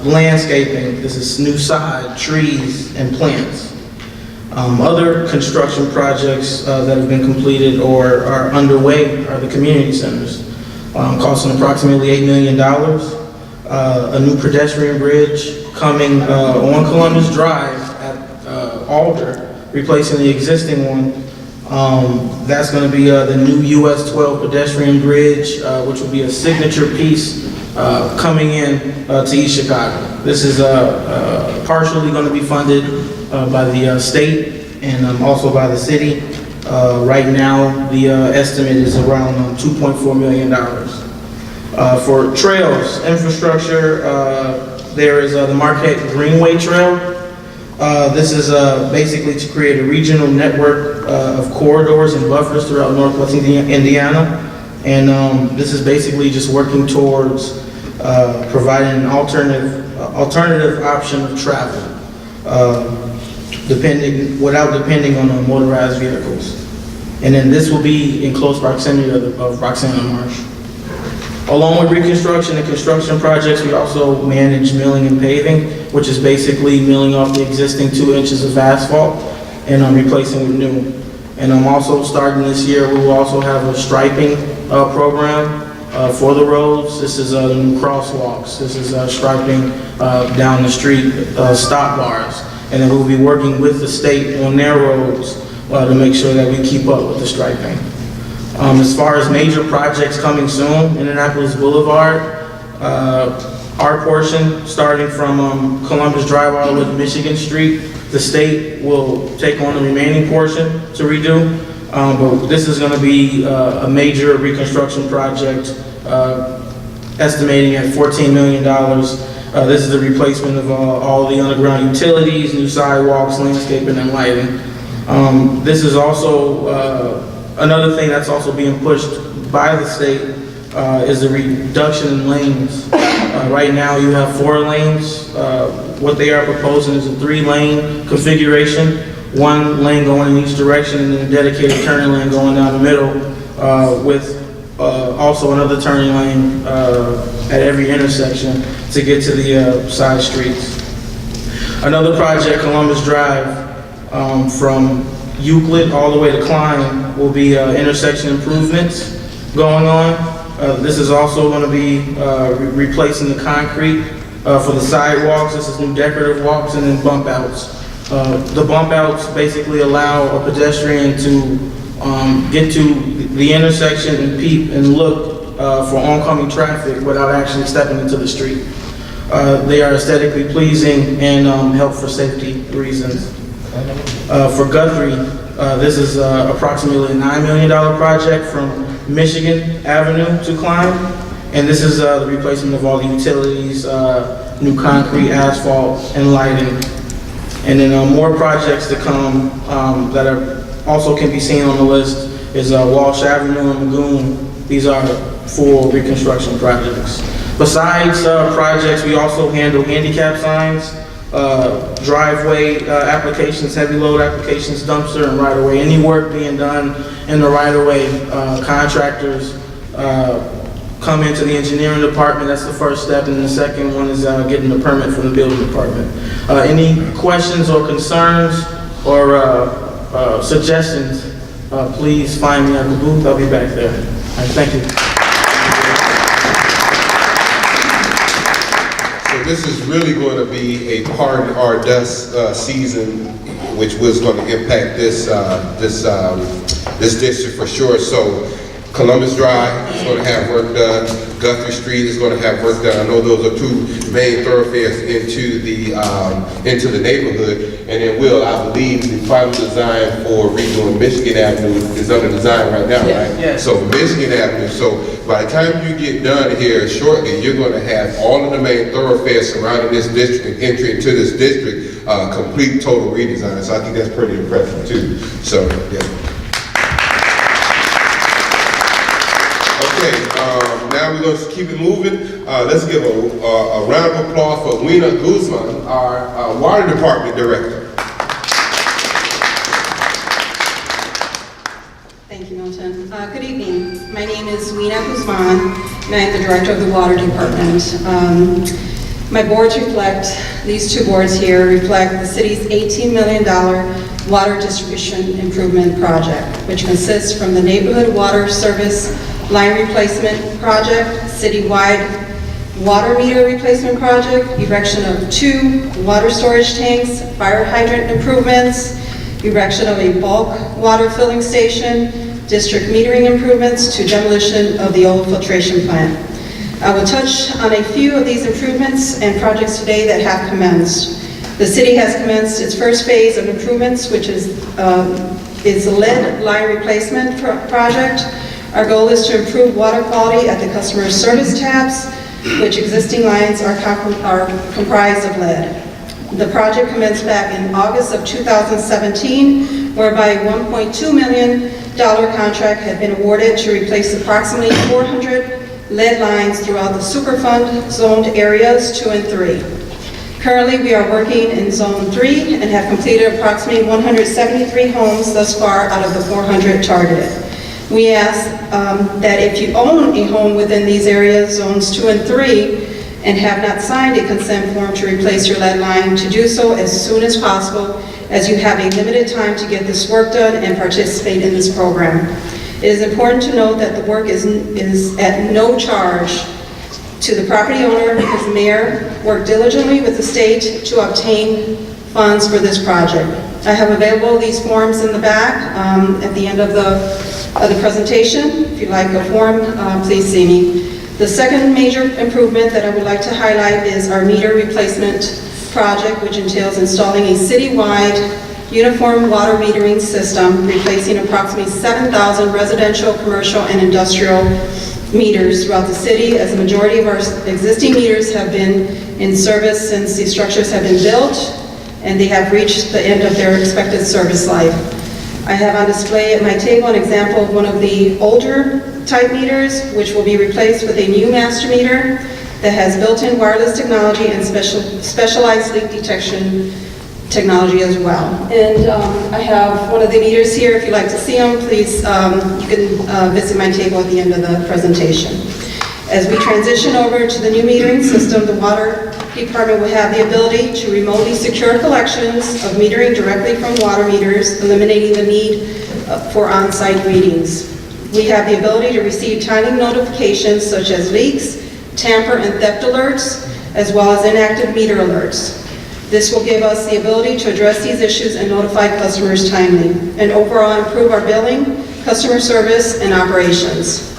landscaping. This is new sod, trees, and plants. Other construction projects that have been completed or are underway are the community centers, costing approximately $8 million. A new pedestrian bridge coming on Columbus Drive at Alder, replacing the existing one. That's going to be the new US 12 pedestrian bridge, which will be a signature piece coming in to East Chicago. This is partially going to be funded by the state and also by the city. Right now, the estimate is around $2.4 million. For trails, infrastructure, there is the Marquette Greenway Trail. This is basically to create a regional network of corridors and buffers throughout Northwest Indiana. And this is basically just working towards providing an alternative option of travel, without depending on motorized vehicles. And then this will be in close proximity of Roxanna Marsh. Along with reconstruction and construction projects, we also manage milling and paving, which is basically milling off the existing 2 inches of asphalt and replacing with new. And also starting this year, we will also have a striping program for the roads. This is new crosswalks. This is striping down the street, stop bars. And then we'll be working with the state on their roads to make sure that we keep up with the striping. As far as major projects coming soon, Indianapolis Boulevard, our portion starting from Columbus Drive all the way to Michigan Street, the state will take on the remaining portion to redo. But this is going to be a major reconstruction project, estimating at $14 million. This is the replacement of all the underground utilities, new sidewalks, landscaping, and lighting. This is also another thing that's also being pushed by the state is the reduction in lanes. Right now you have 4 lanes. What they are proposing is a 3-lane configuration, 1 lane going in each direction and then a dedicated turning lane going down the middle with also another turning lane at every intersection to get to the side streets. Another project, Columbus Drive, from Euclid all the way to Klein, will be intersection improvements going on. This is also going to be replacing the concrete for the sidewalks. This is new decorative walks and then bump outs. The bump outs basically allow a pedestrian to get to the intersection and peep and look for oncoming traffic without actually stepping into the street. They are aesthetically pleasing and help for safety reasons. For Guthrie, this is approximately a $9 million project from Michigan Avenue to Klein, and this is the replacement of all the utilities, new concrete, asphalt, and lighting. And then more projects to come that are also can be seen on the list is Walsh Avenue and Magoon. These are full reconstruction projects. Besides projects, we also handle handicap signs, driveway applications, heavy load applications, dumpster and right of way. Any work being done in the right of way, contractors come into the engineering department. That's the first step, and the second one is getting the permit from the building department. Any questions or concerns or suggestions, please find me at the booth. I'll be back there. All right, thank you. So this is really going to be a pardon our dust season, which was going to impact this district for sure. So Columbus Drive is going to have work done. Guthrie Street is going to have work done. I know those are two main thoroughfares into the neighborhood. And then I believe the final design for redoing Michigan Avenue is under design right now, right? Yes. So Michigan Avenue. So by the time you get done here shortly, you're going to have all of the main thoroughfares surrounding this district and entry into this district complete total redesign. So I think that's pretty impressive too. So yeah. Okay, now we're going to keep it moving. Let's give a round of applause for Wina Guzman, our Water Department Director. Thank you, Milton. Good evening. My name is Wina Guzman, and I am the Director of the Water Department. My boards reflect, these two boards here reflect the city's $18 million water distribution improvement project, which consists from the neighborhood water service line replacement project, citywide water meter replacement project, erection of 2 water storage tanks, fire hydrant improvements, erection of a bulk water filling station, district metering improvements to demolition of the old filtration plant. I will touch on a few of these improvements and projects today that have commenced. The city has commenced its first phase of improvements, which is the lead line replacement project. Our goal is to improve water quality at the customer service taps, which existing lines are comprised of lead. The project commenced back in August of 2017, whereby a $1.2 million contract had been awarded to replace approximately 400 lead lines throughout the Superfund zoned areas 2 and 3. Currently, we are working in Zone 3 and have completed approximately 173 homes thus far out of the 400 targeted. We ask that if you own a home within these areas, Zones 2 and 3, and have not signed a consent form to replace your lead line, to do so as soon as possible, as you have a limited time to get this work done and participate in this program. It is important to note that the work is at no charge to the property owner, because the mayor worked diligently with the state to obtain funds for this project. I have available these forms in the back at the end of the presentation. If you'd like a form, please see me. The second major improvement that I would like to highlight is our meter replacement project, which entails installing a citywide uniform water metering system, replacing approximately 7,000 residential, commercial, and industrial meters throughout the city, as the majority of our existing meters have been in service since these structures have been built, and they have reached the end of their expected service life. I have on display at my table an example of one of the older type meters, which will be replaced with a new master meter that has built-in wireless technology and specialized leak detection technology as well. And I have one of the meters here. If you'd like to see them, please, you can visit my table at the end of the presentation. As we transition over to the new metering system, the Water Department will have the ability to remotely secure collections of metering directly from water meters, eliminating the need for on-site readings. We have the ability to receive timely notifications such as leaks, tamper and theft alerts, as well as inactive meter alerts. This will give us the ability to address these issues and notify customers timely, and overall improve our billing, customer service, and operations.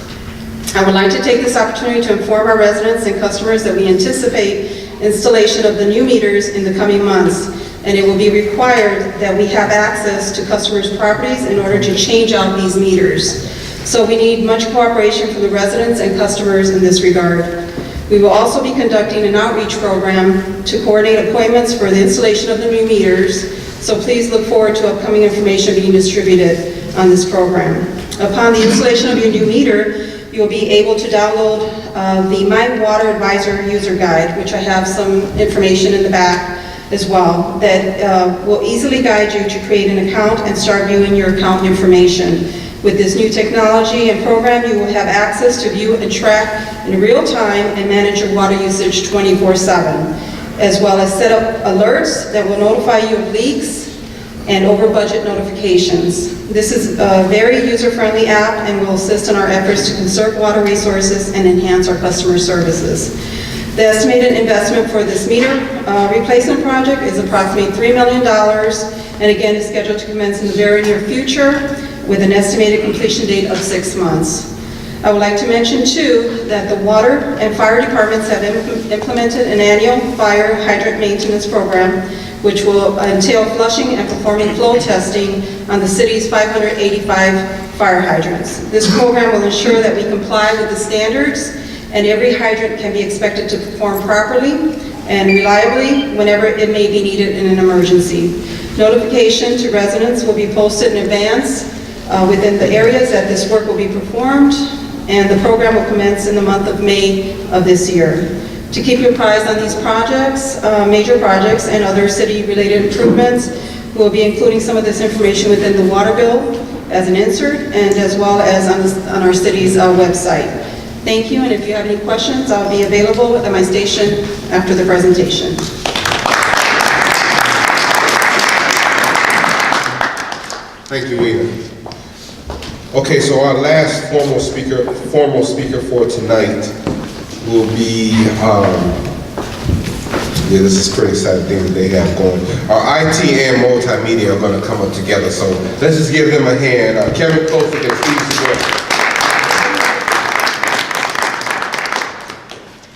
I would like to take this opportunity to inform our residents and customers that we anticipate installation of the new meters in the coming months, and it will be required that we have access to customers' properties in order to change out these meters. So we need much cooperation from the residents and customers in this regard. We will also be conducting an outreach program to coordinate appointments for the installation of the new meters, so please look forward to upcoming information being distributed on this program. Upon the installation of your new meter, you'll be able to download the My Water Advisor User Guide, which I have some information in the back as well, that will easily guide you to create an account and start viewing your account information. With this new technology and program, you will have access to view and track in real time and manage your water usage 24/7, as well as set up alerts that will notify you of leaks and over budget notifications. This is a very user-friendly app and will assist in our efforts to conserve water resources and enhance our customer services. The estimated investment for this meter replacement project is approximately $3 million, and again is scheduled to commence in the very near future with an estimated completion date of 6 months. I would like to mention too that the water and fire departments have implemented an annual fire hydrant maintenance program, which will entail flushing and performing flow testing on the city's 585 fire hydrants. This program will ensure that we comply with the standards and every hydrant can be expected to perform properly and reliably whenever it may be needed in an emergency. Notification to residents will be posted in advance within the areas that this work will be performed, and the program will commence in the month of May of this year. To keep you apprised on these projects, major projects, and other city-related improvements, we'll be including some of this information within the water bill as an insert, and as well as on our city's website. Thank you, and if you have any questions, I'll be available at my station after the presentation. Thank you, Lena. Okay, so our last formal speaker for tonight will be, yeah, this is pretty exciting thing that they have going. Our IT and multimedia are going to come up together, so let's just give them a hand. Kevin Colford and Steve Segura.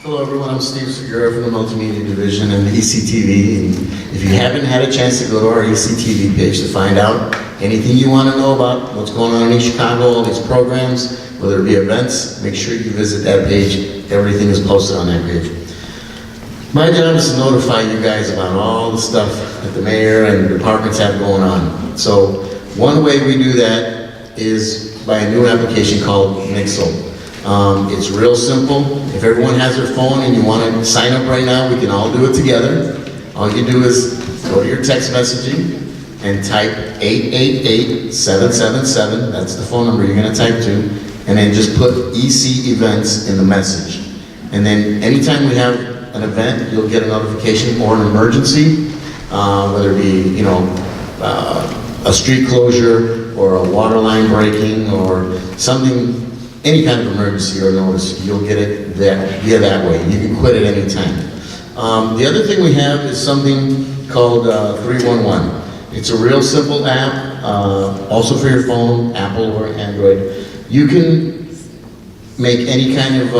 Hello everyone, I'm Steve Segura from the Multimedia Division and ECTV. And if you haven't had a chance to go to our ECTV page to find out anything you want to know about what's going on in East Chicago, all these programs, whether it be events, make sure you visit that page. Everything is posted on that page. My job is to notify you guys about all the stuff that the mayor and departments have going on. So one way we do that is by a new application called Mixel. It's real simple. If everyone has their phone and you want to sign up right now, we can all do it together. All you do is go to your text messaging and type 888-777, that's the phone number you're going to type to, and then just put EC events in the message. And then anytime we have an event, you'll get a notification or an emergency, whether it be, you know, a street closure or a water line breaking or something, any kind of emergency or notice, you'll get it via that way. You can quit at any time. The other thing we have is something called 311. It's a real simple app, also for your phone, Apple or Android. You can make any kind of,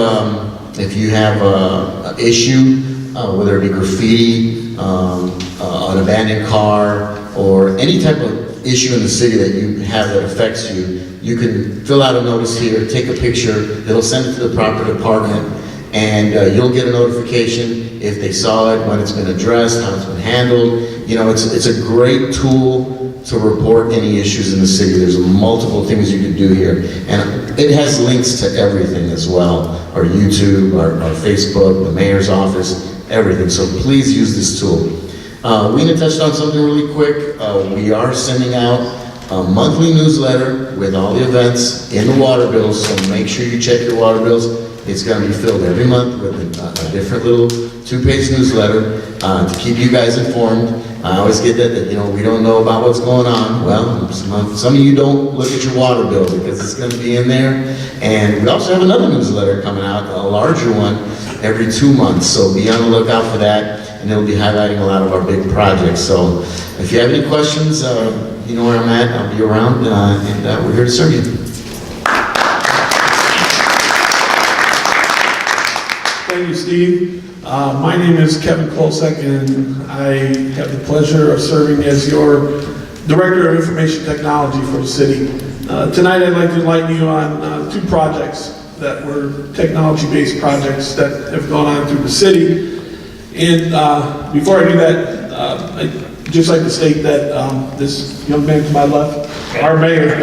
if you have an issue, whether it be graffiti, an abandoned car, or any type of issue in the city that you have that affects you, you can fill out a notice here, take a picture, it'll send it to the proper department, and you'll get a notification if they saw it, when it's been addressed, how it's been handled. You know, it's a great tool to report any issues in the city. There's multiple things you can do here. And it has links to everything as well. Our YouTube, our Facebook, the mayor's office, everything. So please use this tool. Lena touched on something really quick. We are sending out a monthly newsletter with all the events in the water bills, so make sure you check your water bills. It's going to be filled every month with a different little 2-page newsletter to keep you guys informed. I always get that, you know, we don't know about what's going on. Well, some of you don't look at your water bill because it's going to be in there. And we also have another newsletter coming out, a larger one, every 2 months. So be on the lookout for that, and it'll be highlighting a lot of our big projects. So if you have any questions, you know where I'm at. I'll be around, and we're here to serve you. Thank you, Steve. My name is Kevin Klosek, and I have the pleasure of serving as your Director of Information Technology for the city. Tonight I'd like to enlighten you on 2 projects that were technology-based projects that have gone on through the city. And before I do that, I'd just like to state that this young man to my left, our mayor,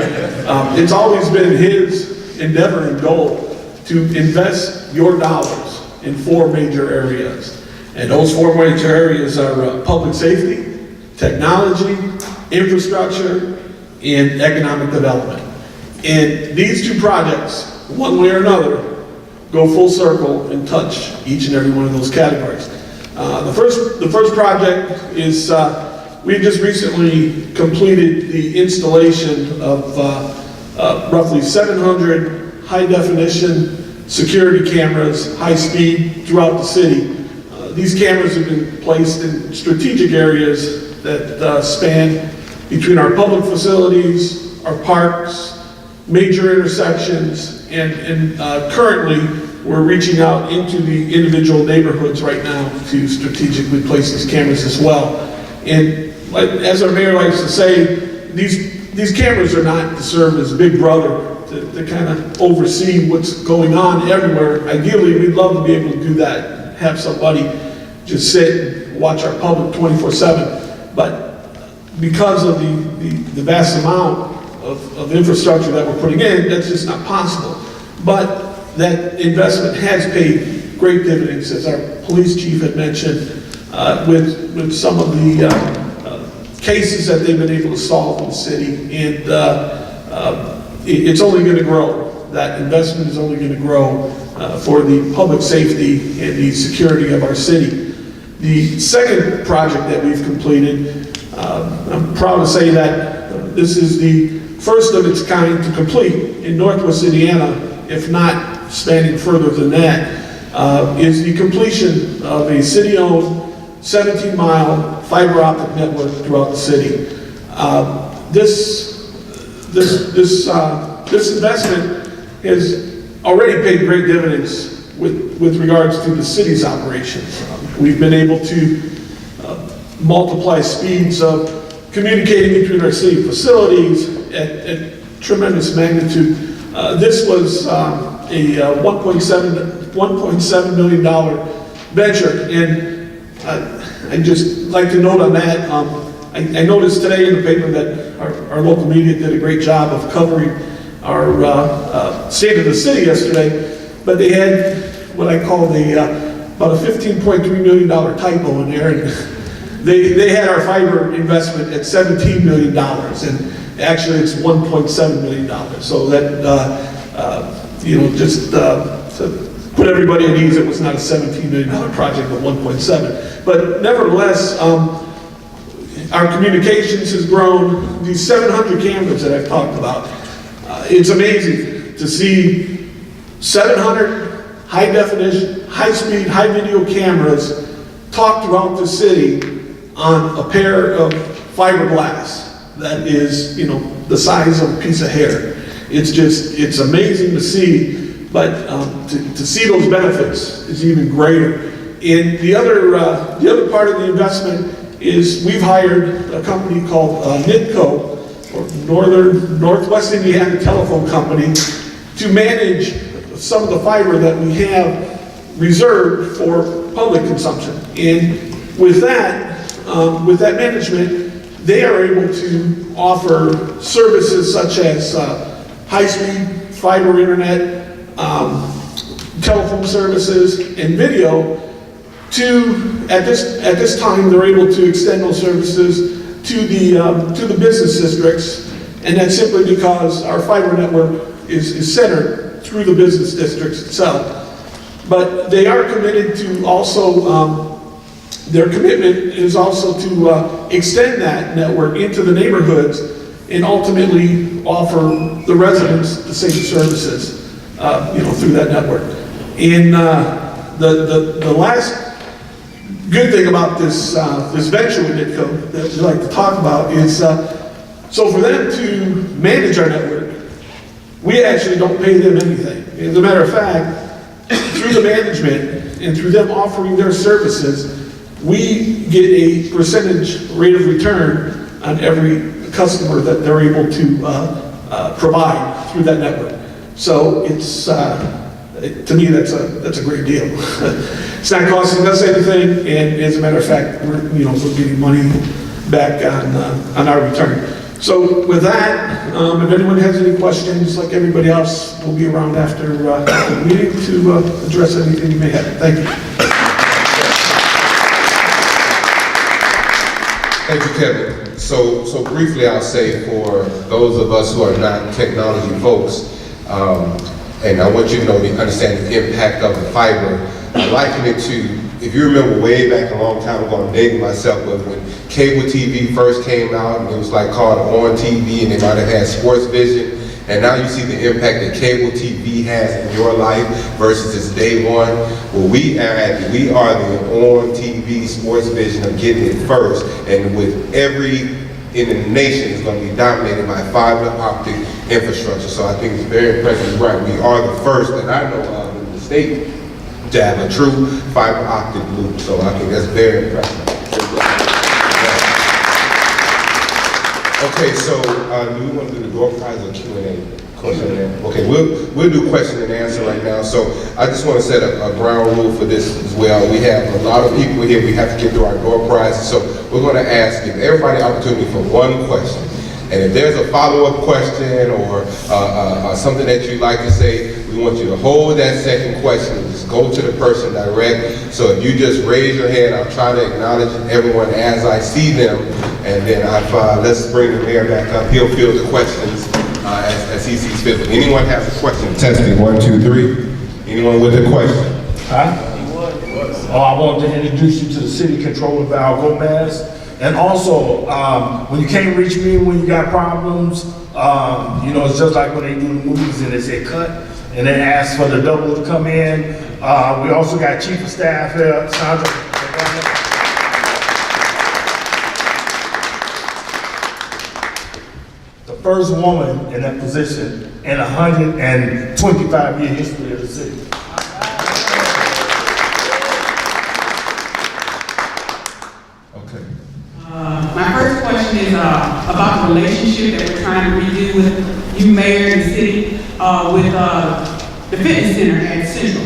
It's always been his endeavor and goal to invest your dollars in 4 major areas. And those 4 major areas are public safety, technology, infrastructure, and economic development. And these 2 projects, one way or another, go full circle and touch each and every one of those categories. The first project is, we just recently completed the installation of roughly 700 high-definition security cameras, high-speed, throughout the city. These cameras have been placed in strategic areas that span between our public facilities, our parks, major intersections, and currently we're reaching out into the individual neighborhoods right now to strategically place these cameras as well. And as our mayor likes to say, these cameras are not to serve as big brother to kind of oversee what's going on everywhere. Ideally, we'd love to be able to do that, have somebody just sit and watch our public 24/7. But because of the vast amount of infrastructure that we're putting in, that's just not possible. But that investment has paid great dividends, as our police chief had mentioned, with some of the cases that they've been able to solve in the city. And it's only going to grow. That investment is only going to grow for the public safety and the security of our city. The second project that we've completed, I'm proud to say that this is the first of its kind to complete in Northwest Indiana, if not spanning further than that, is the completion of a city-owned 17-mile fiber optic network throughout the city. This investment has already paid great dividends with regards to the city's operations. We've been able to multiply speeds of communicating between our city facilities at tremendous magnitude. This was a $1.7 million venture, and I'd just like to note on that, I noticed today in the paper that our local media did a great job of covering our state of the city yesterday, but they had what I call about a $15.3 million typo in there, and they had our fiber investment at $17 million, and actually it's $1.7 million. So that, just to put everybody at ease, it was not a $17 million project, but 1.7. But nevertheless, our communications has grown. These 700 cameras that I've talked about, it's amazing to see 700 high definition, high speed, high video cameras talk throughout the city on a pair of fiberglass that is, the size of a piece of hair. It's amazing to see, but to see those benefits is even greater. And the other part of the investment is we've hired a company called NITCO, or Northwest Indiana Telephone Company, to manage some of the fiber that we have reserved for public consumption. And with that management, they are able to offer services such as high-speed fiber internet, telephone services, and video. At this time, they're able to extend those services to the business districts, and that's simply because our fiber network is centered through the business districts itself. But they are committed to also, their commitment is also to extend that network into the neighborhoods and ultimately offer the residents the same services, through that network. And the last good thing about this venture with NITCO that we'd like to talk about is, so for them to manage our network, we actually don't pay them anything. As a matter of fact, through the management and through them offering their services, we get a percentage rate of return on every customer that they're able to provide through that network. So it's, to me, that's a great deal. It's not costing us anything, and as a matter of fact, we're getting money back on our return. So with that, if anyone has any questions, like everybody else, we'll be around after the meeting to address anything you may have. Thank you. Thank you, Kevin. So briefly, I'll say for those of us who are not technology folks, and I want you to understand the impact of the fiber. I liken it to, if you remember way back a long time ago, I'm dating myself, but when cable TV first came out, and it was like called On TV, and they might have had Sports Vision, and now you see the impact that cable TV has in your life versus its day one. Well, we are the On TV Sports Vision of getting it first, and with every in the nation is going to be dominated by fiber optic infrastructure. So I think it's very impressive. Right, we are the first that I know of in the state to have a true fiber optic loop. So I think that's very impressive. Okay, so do we want to do the door prize or Q&A? Question and answer. Okay, we'll do question and answer right now. So I just want to set a ground rule for this as well. We have a lot of people here. We have to get through our door prizes. So we're going to give everybody opportunity for one question. And if there's a follow-up question or something that you'd like to say, we want you to hold that second question and just go to the person direct. So if you just raise your hand, I'll try to acknowledge everyone as I see them. And then let's bring the mayor back up. He'll field the questions as he sees fit. But anyone has a question? Testing, 1, 2, 3. Anyone with a question? I want to introduce you to the city controller, Val Gomez. And also, when you can't reach me when you got problems, it's just like when they do the movies and they say cut, and then ask for the double to come in. We also got Chief of Staff here, Sandra. The first woman in that position in 125-year history of the city. My first question is about the relationship that we're trying to redo with you, Mayor, and the city, with the fitness center at Central.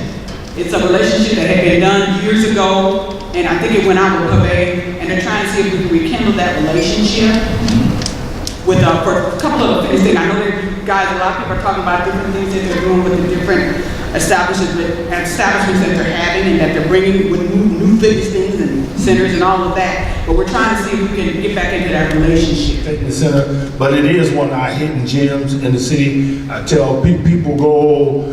It's a relationship that had been done years ago, and I think it went out with Kobe, and they're trying to see if we can rekindle that relationship with for a couple of fitness things. I know that you guys, a lot of people are talking about different things that they're doing with the different establishments that they're having, and that they're bringing with new fitness things and centers and all of that. But we're trying to see if we can get back into that relationship. Fitness center, but it is one of our hidden gems in the city. I tell people go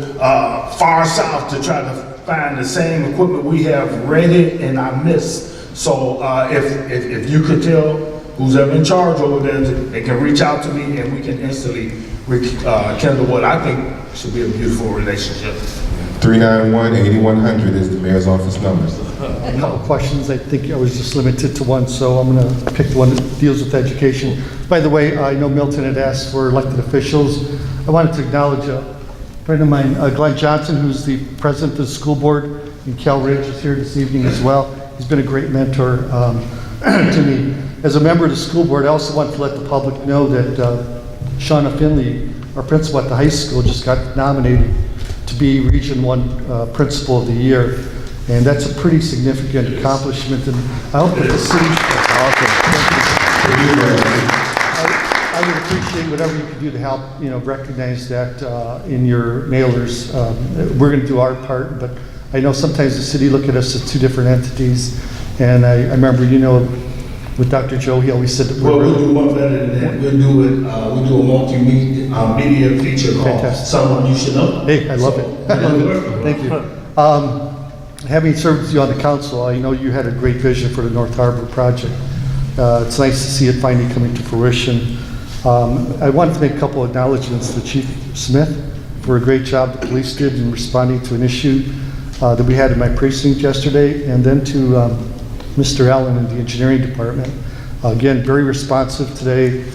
far south to try to find the same equipment we have ready and I miss. So if you could tell who's ever in charge over there, they can reach out to me and we can instantly rekindle what I think should be a beautiful relationship. 391-8100 is the mayor's office number. A couple questions. I think I was just limited to one, so I'm going to pick the one that deals with education. By the way, I know Milton had asked for elected officials. I wanted to acknowledge a friend of mine, Glenn Johnson, who's the president of the school board, and Cal Ridge is here this evening as well. He's been a great mentor to me. As a member of the school board, I also want to let the public know that Shauna Finley, our principal at the high school, just got nominated to be Region 1 Principal of the Year. And that's a pretty significant accomplishment. And I hope that the city, I would appreciate whatever you can do to help, recognize that in your mailers. We're going to do our part, but I know sometimes the city look at us as two different entities. And I remember, with Dr. Joe, he always said that we'll do one better than that. We'll do a multimedia feature called Someone You Should Know. Hey, I love it. Thank you. Having served with you on the council, I know you had a great vision for the North Harbor project. It's nice to see it finally coming to fruition. I wanted to make a couple of acknowledgments to Chief Smith for a great job the police did in responding to an issue that we had in my precinct yesterday, and then to Mr. Allen in the engineering department. Again, very responsive today.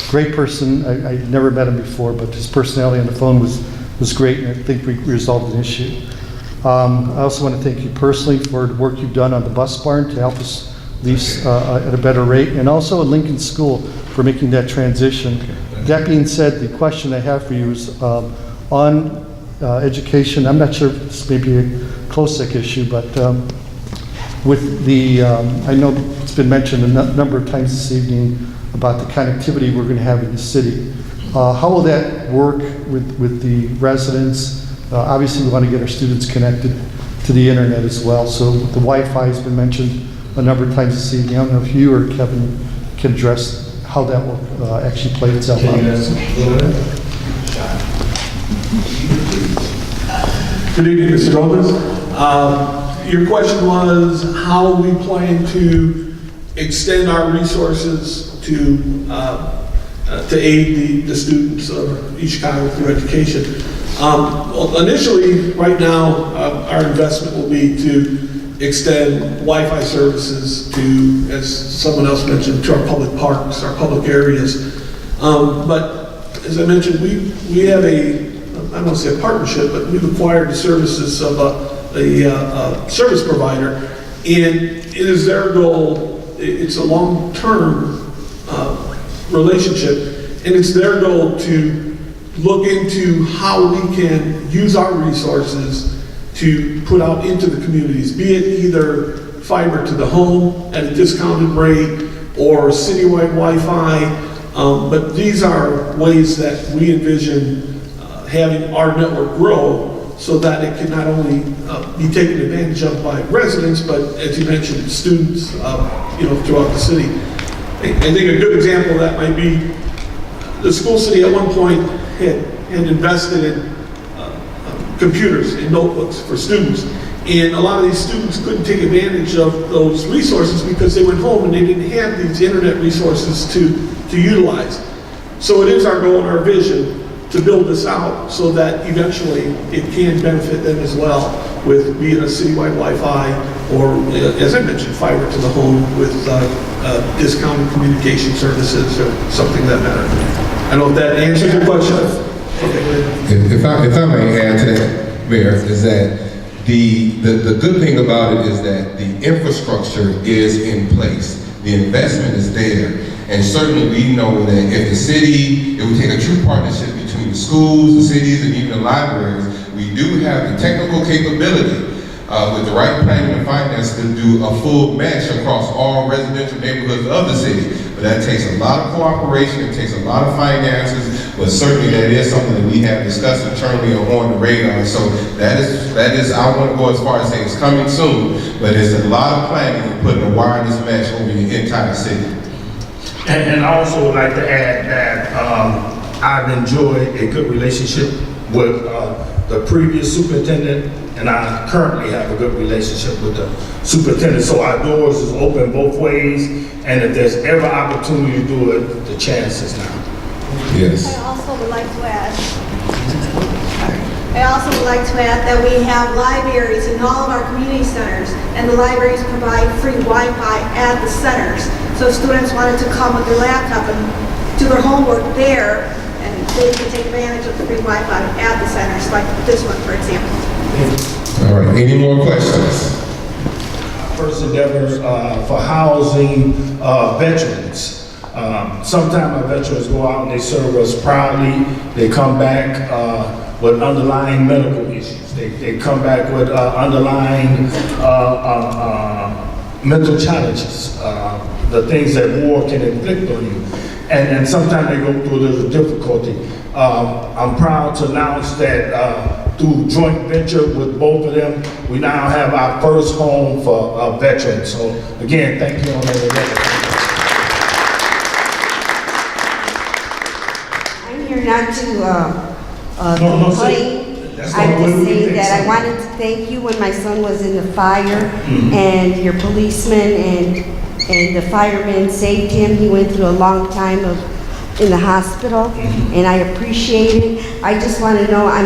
Great person. I never met him before, but his personality on the phone was great, and I think we resolved an issue. I also want to thank you personally for the work you've done on the bus barn to help us lease at a better rate, and also at Lincoln School for making that transition. That being said, the question I have for you is on education. I'm not sure if this may be a close-sec issue, but with the, I know it's been mentioned a number of times this evening, about the connectivity we're going to have in the city. How will that work with the residents? Obviously, we want to get our students connected to the internet as well. So the Wi-Fi has been mentioned a number of times this evening. I don't know if you or Kevin can address how that will actually play itself out. Good evening, Mr. Gomez. Your question was how we plan to extend our resources to aid the students of East Chicago through education. Well, initially, right now, our investment will be to extend Wi-Fi services to, as someone else mentioned, to our public parks, our public areas. But as I mentioned, we have I don't want to say a partnership, but we've acquired the services of a service provider, and it is their goal. It's a long-term relationship, and it's their goal to look into how we can use our resources to put out into the communities, be it either fiber to the home at a discounted rate or citywide Wi-Fi. But these are ways that we envision having our network grow so that it can not only be taken advantage of by residents, but as you mentioned, students, throughout the city. I think a good example of that might be the school city at one point had invested in computers and notebooks for students. And a lot of these students couldn't take advantage of those resources because they went home and they didn't have these internet resources to utilize. So it is our goal and our vision to build this out so that eventually it can benefit them as well with be it a citywide Wi-Fi or, as I mentioned, fiber to the home with discounted communication services or something of that matter. I don't know if that answers your question. Okay. If I may add to that, Mayor, is that the good thing about it is that the infrastructure is in place. The investment is there. And certainly we know that if we take a true partnership between the schools, the cities, and even the libraries, we do have the technical capability with the right planning and finance to do a full match across all residential neighborhoods of the city. But that takes a lot of cooperation, it takes a lot of finances, but certainly that is something that we have discussed internally or on the radar. So that is I want to go as far as saying it's coming soon, but it's a lot of planning and putting a wireless mesh over the entire city. And I also would like to add that I've enjoyed a good relationship with the previous superintendent, and I currently have a good relationship with the superintendent. So our doors is open both ways, and if there's ever opportunity to do it, the chance is now. Yes. I also would like to add that we have libraries in all of our community centers, and the libraries provide free Wi-Fi at the centers. So if students wanted to come with their laptop and do their homework there, and they can take advantage of the free Wi-Fi at the centers, like this one, for example. All right, any more questions? First endeavors for housing veterans. Sometimes our veterans go out and they serve us proudly. They come back with underlying medical issues. They come back with underlying mental challenges, the things that war can inflict on you. And sometimes they go through a little difficulty. I'm proud to announce that through joint venture with both of them, we now have our first home for veterans. So again, thank you on that. I'm here not to complain. I'm just saying that I wanted to thank you when my son was in the fire and your policeman and the firemen saved him. He went through a long time in the hospital, and I appreciate it. I just want to know, I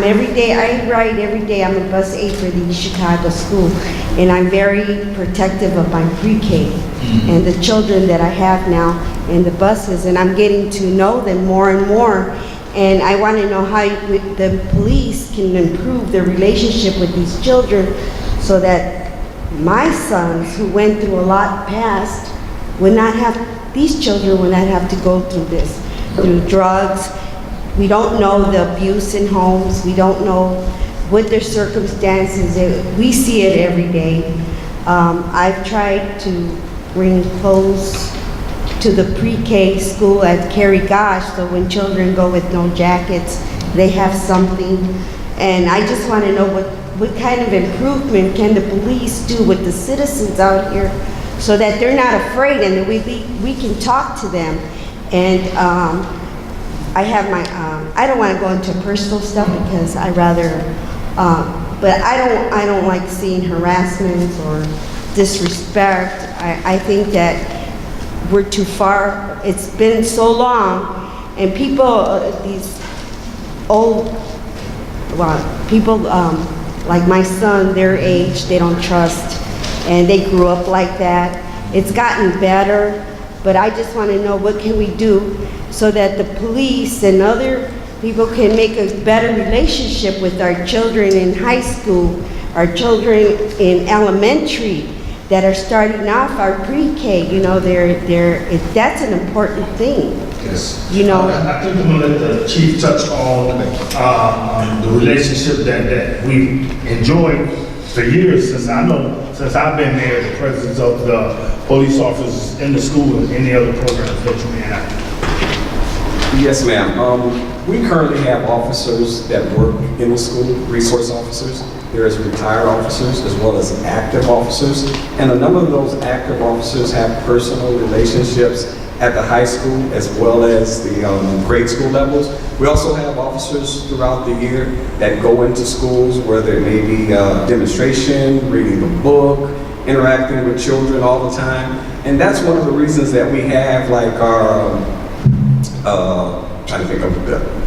ride every day. I'm a bus aide for the Chicago school, and I'm very protective of my pre-K and the children that I have now in the buses, and I'm getting to know them more and more. And I want to know how the police can improve their relationship with these children so that my sons, who went through a lot past, these children would not have to go through this, through drugs. We don't know the abuse in homes. We don't know what their circumstances. We see it every day. I've tried to bring clothes to the pre-K school at Cary Gosh, so when children go with no jackets, they have something. And I just want to know what kind of improvement can the police do with the citizens out here so that they're not afraid and that we can talk to them. And I have my, I don't want to go into personal stuff because I rather, but I don't like seeing harassment or disrespect. I think that we're too far. It's been so long, and people, these old, well, people like my son, their age, they don't trust, and they grew up like that. It's gotten better, but I just want to know what can we do so that the police and other people can make a better relationship with our children in high school, our children in elementary that are starting off our pre-K. You know, that's an important thing. Yes. You know, I think I'm gonna let the chief touch on the relationship that we enjoyed for years since I've been there, the presence of the police officers in the school and any other programs that you may have. Yes, ma'am. We currently have officers that work in the school, resource officers. There's retired officers as well as active officers. And a number of those active officers have personal relationships at the high school as well as the grade school levels. We also have officers throughout the year that go into schools where there may be demonstration, reading the book, interacting with children all the time. And that's one of the reasons that we have like our trying to think of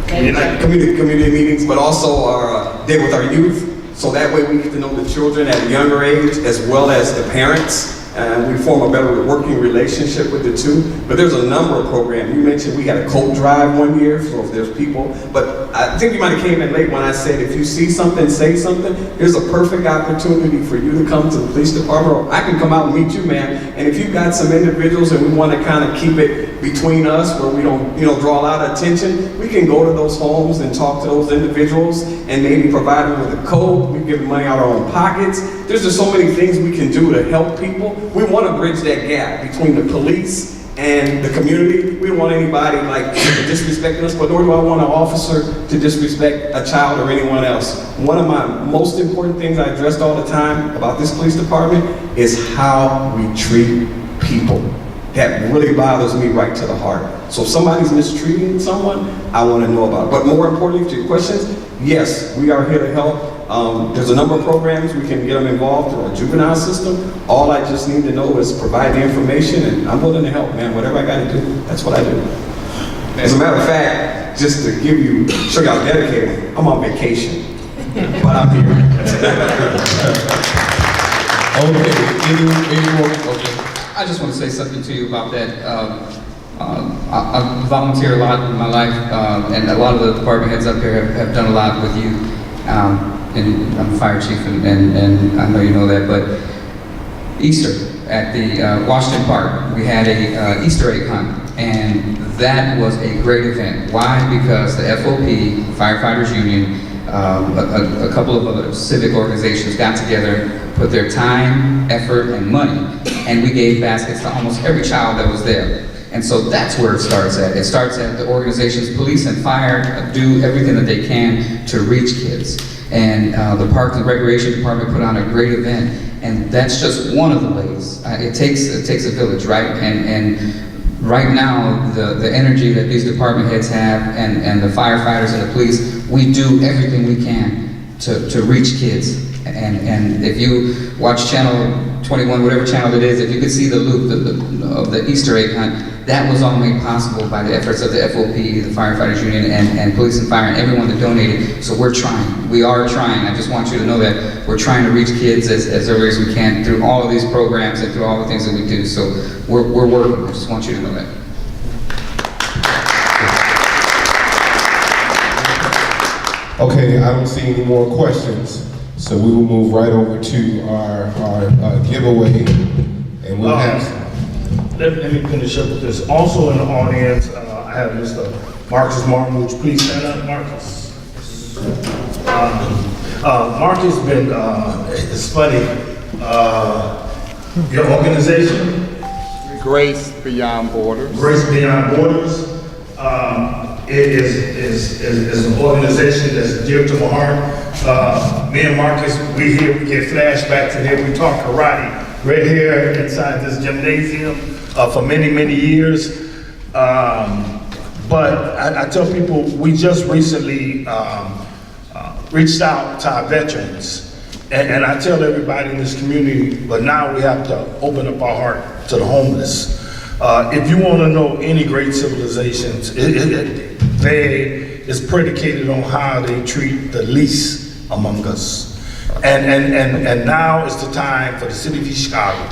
community meetings, but also our day with our youth. So that way we get to know the children at a younger age as well as the parents. And we form a better working relationship with the two. But there's a number of programs. You mentioned we had a coat drive one year, so if there's people. But I think you might have came in late when I said if you see something, say something. Here's a perfect opportunity for you to come to the police department, or I can come out and meet you, man. And if you've got some individuals and we want to kind of keep it between us where we don't, draw a lot of attention, we can go to those homes and talk to those individuals and maybe provide them with a coat. We give them money out of our own pockets. There's just so many things we can do to help people. We want to bridge that gap between the police and the community. We don't want anybody disrespecting us, but nor do I want an officer to disrespect a child or anyone else. One of my most important things I addressed all the time about this police department is how we treat people. That really bothers me right to the heart. So if somebody's mistreating someone, I want to know about it. But more importantly, to your questions, yes, we are here to help. There's a number of programs we can get them involved through our juvenile system. All I just need to know is provide the information, and I'm willing to help, man. Whatever I got to do, that's what I do. As a matter of fact, just to show you how dedicated, I'm on vacation, but I'm here. Okay. I just want to say something to you about that. I volunteer a lot in my life, and a lot of the department heads up here have done a lot with you. And I'm a fire chief, and I know you know that, but Easter at the Washington Park, we had a Easter egg hunt, and that was a great event. Why? Because the FOP, Firefighters Union, a couple of other civic organizations got together, put their time, effort, and money, and we gave baskets to almost every child that was there. And so that's where it starts at. It starts at the organizations, police and fire, do everything that they can to reach kids. And the Parks and Recreation Department put on a great event, and that's just one of the ways. It takes a village, right? And right now, the energy that these department heads have, and the firefighters and the police, we do everything we can to reach kids. And if you watch channel 21, whatever channel it is, if you could see the loop of the Easter egg hunt, that was all made possible by the efforts of the FOP, the Firefighters Union, and Police and Fire, and everyone that donated. So we're trying. We are trying. I just want you to know that we're trying to reach kids as early as we can through all of these programs and through all the things that we do. So we're working. I just want you to know that. Okay, I don't see any more questions, so we will move right over to our giveaway, and we'll have. Let me finish up with this. Also in the audience, I have Mr. Marcus Martin. Would you please stand up, Marcus? Marcus been, it's funny, your organization, Grace Beyond Borders? Grace Beyond Borders. It is an organization that's dear to my heart. Me and Marcus, we get flashbacks in here. We talk karate right here inside this gymnasium for many, many years. But I tell people, we just recently reached out to our veterans. And I tell everybody in this community, but now we have to open up our heart to the homeless. If you want to know any great civilizations, it's predicated on how they treat the least among us. And now is the time for the city of Chicago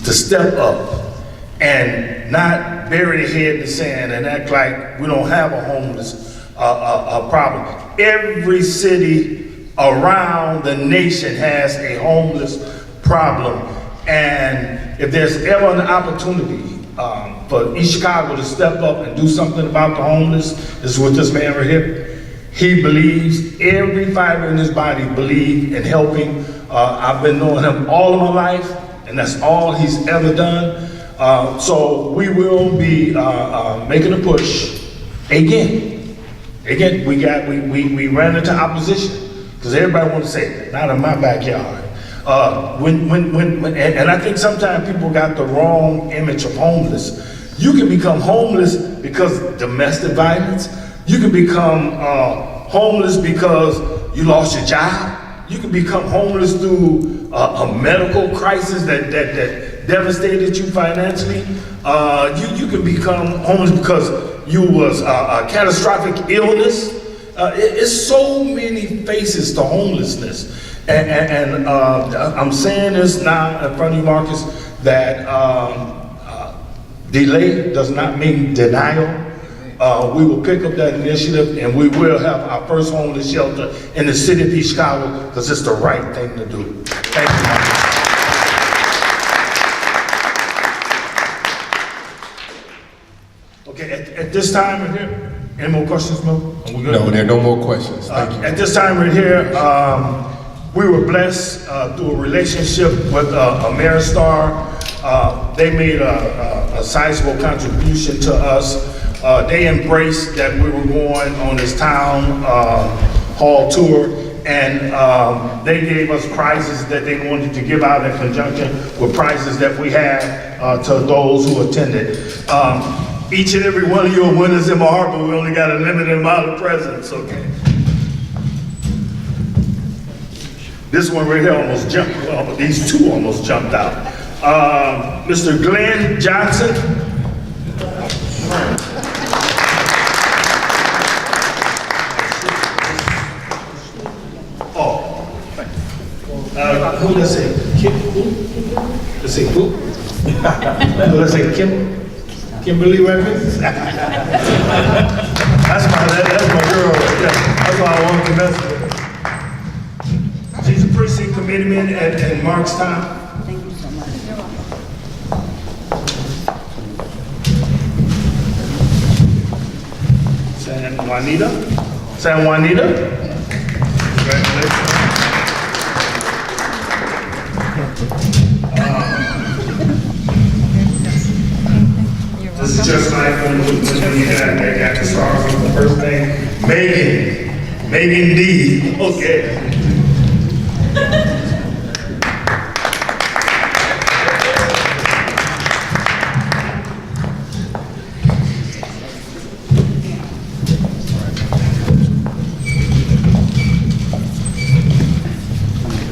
to step up and not bury their head in the sand and act like we don't have a homeless problem. Every city around the nation has a homeless problem. And if there's ever an opportunity for East Chicago to step up and do something about the homeless, this is what this man right here, he believes, every fiber in his body believes in helping. I've been knowing him all of my life, and that's all he's ever done. So we will be making a push again. Again, we ran into opposition because everybody wants to say, not in my backyard. And I think sometimes people got the wrong image of homeless. You can become homeless because of domestic violence. You can become homeless because you lost your job. You can become homeless through a medical crisis that devastated you financially. You can become homeless because you was a catastrophic illness. It's so many faces to homelessness. And I'm saying this now in front of you, Marcus, that delay does not mean denial. We will pick up that initiative and we will have our first homeless shelter in the city of East Chicago because it's the right thing to do. Thank you, Marcus. Okay, at this time right here, any more questions, Mo? No, there are no more questions. Thank you. At this time right here, we were blessed through a relationship with Ameristar. They made a sizable contribution to us. They embraced that we were going on this town hall tour, and they gave us prizes that they wanted to give out in conjunction with prizes that we had to those who attended. Each and every one of you are winners in my heart, but we only got a limited amount of presents, okay? This one right here almost jumped, well, these two almost jumped out. Mr. Glenn Johnson. Who let's say? Kim? Who? Let's say who? Let's say Kimberly Records? That's my girl right there. That's why I want to mess with her. She's a precinct committeeman at Markstown. Thank you so much. You're welcome. San Juanita. Congratulations. This is just like when you got the stars on the first thing. Megan D. Okay.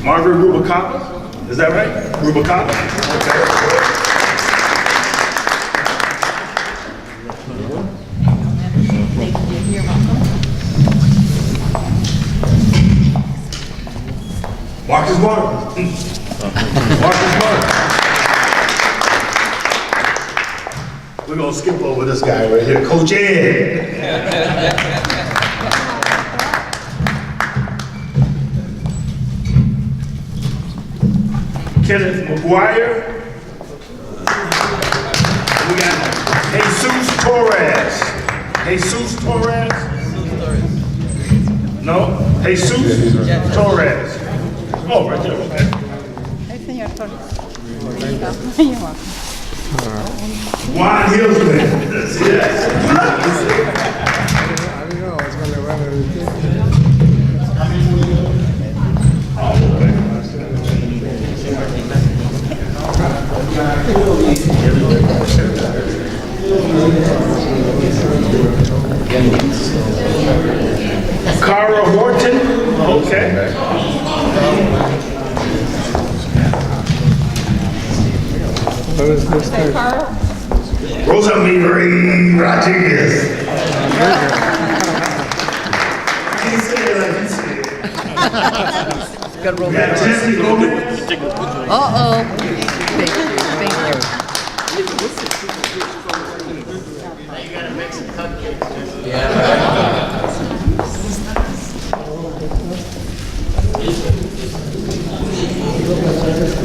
Margaret Rubacava, is that right? Rubacava? Okay. You're welcome. Marcus Martin. Marcus Martin. We're gonna skip over this guy right here, Coach Ed. Kenneth McGuire. We got Jesus Torres. Jesus Torres? No? Jesus Torres. Oh, right there. Okay. Señor Torres. You're welcome. Juan Hillsman. Yes. Cara Horton. Okay. Rosa Marie Rodriguez. He said it like he said it. We got Jesse Gomez. Uh-oh. Thank you, thank you.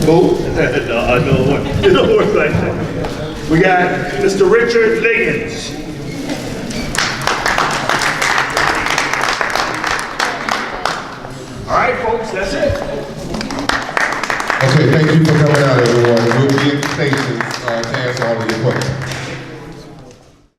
Who? No, I don't work like that. We got Mr. Richard Liggins. All right, folks, that's it. Okay, thank you for coming out, everyone. We'll be in station to answer all of your questions.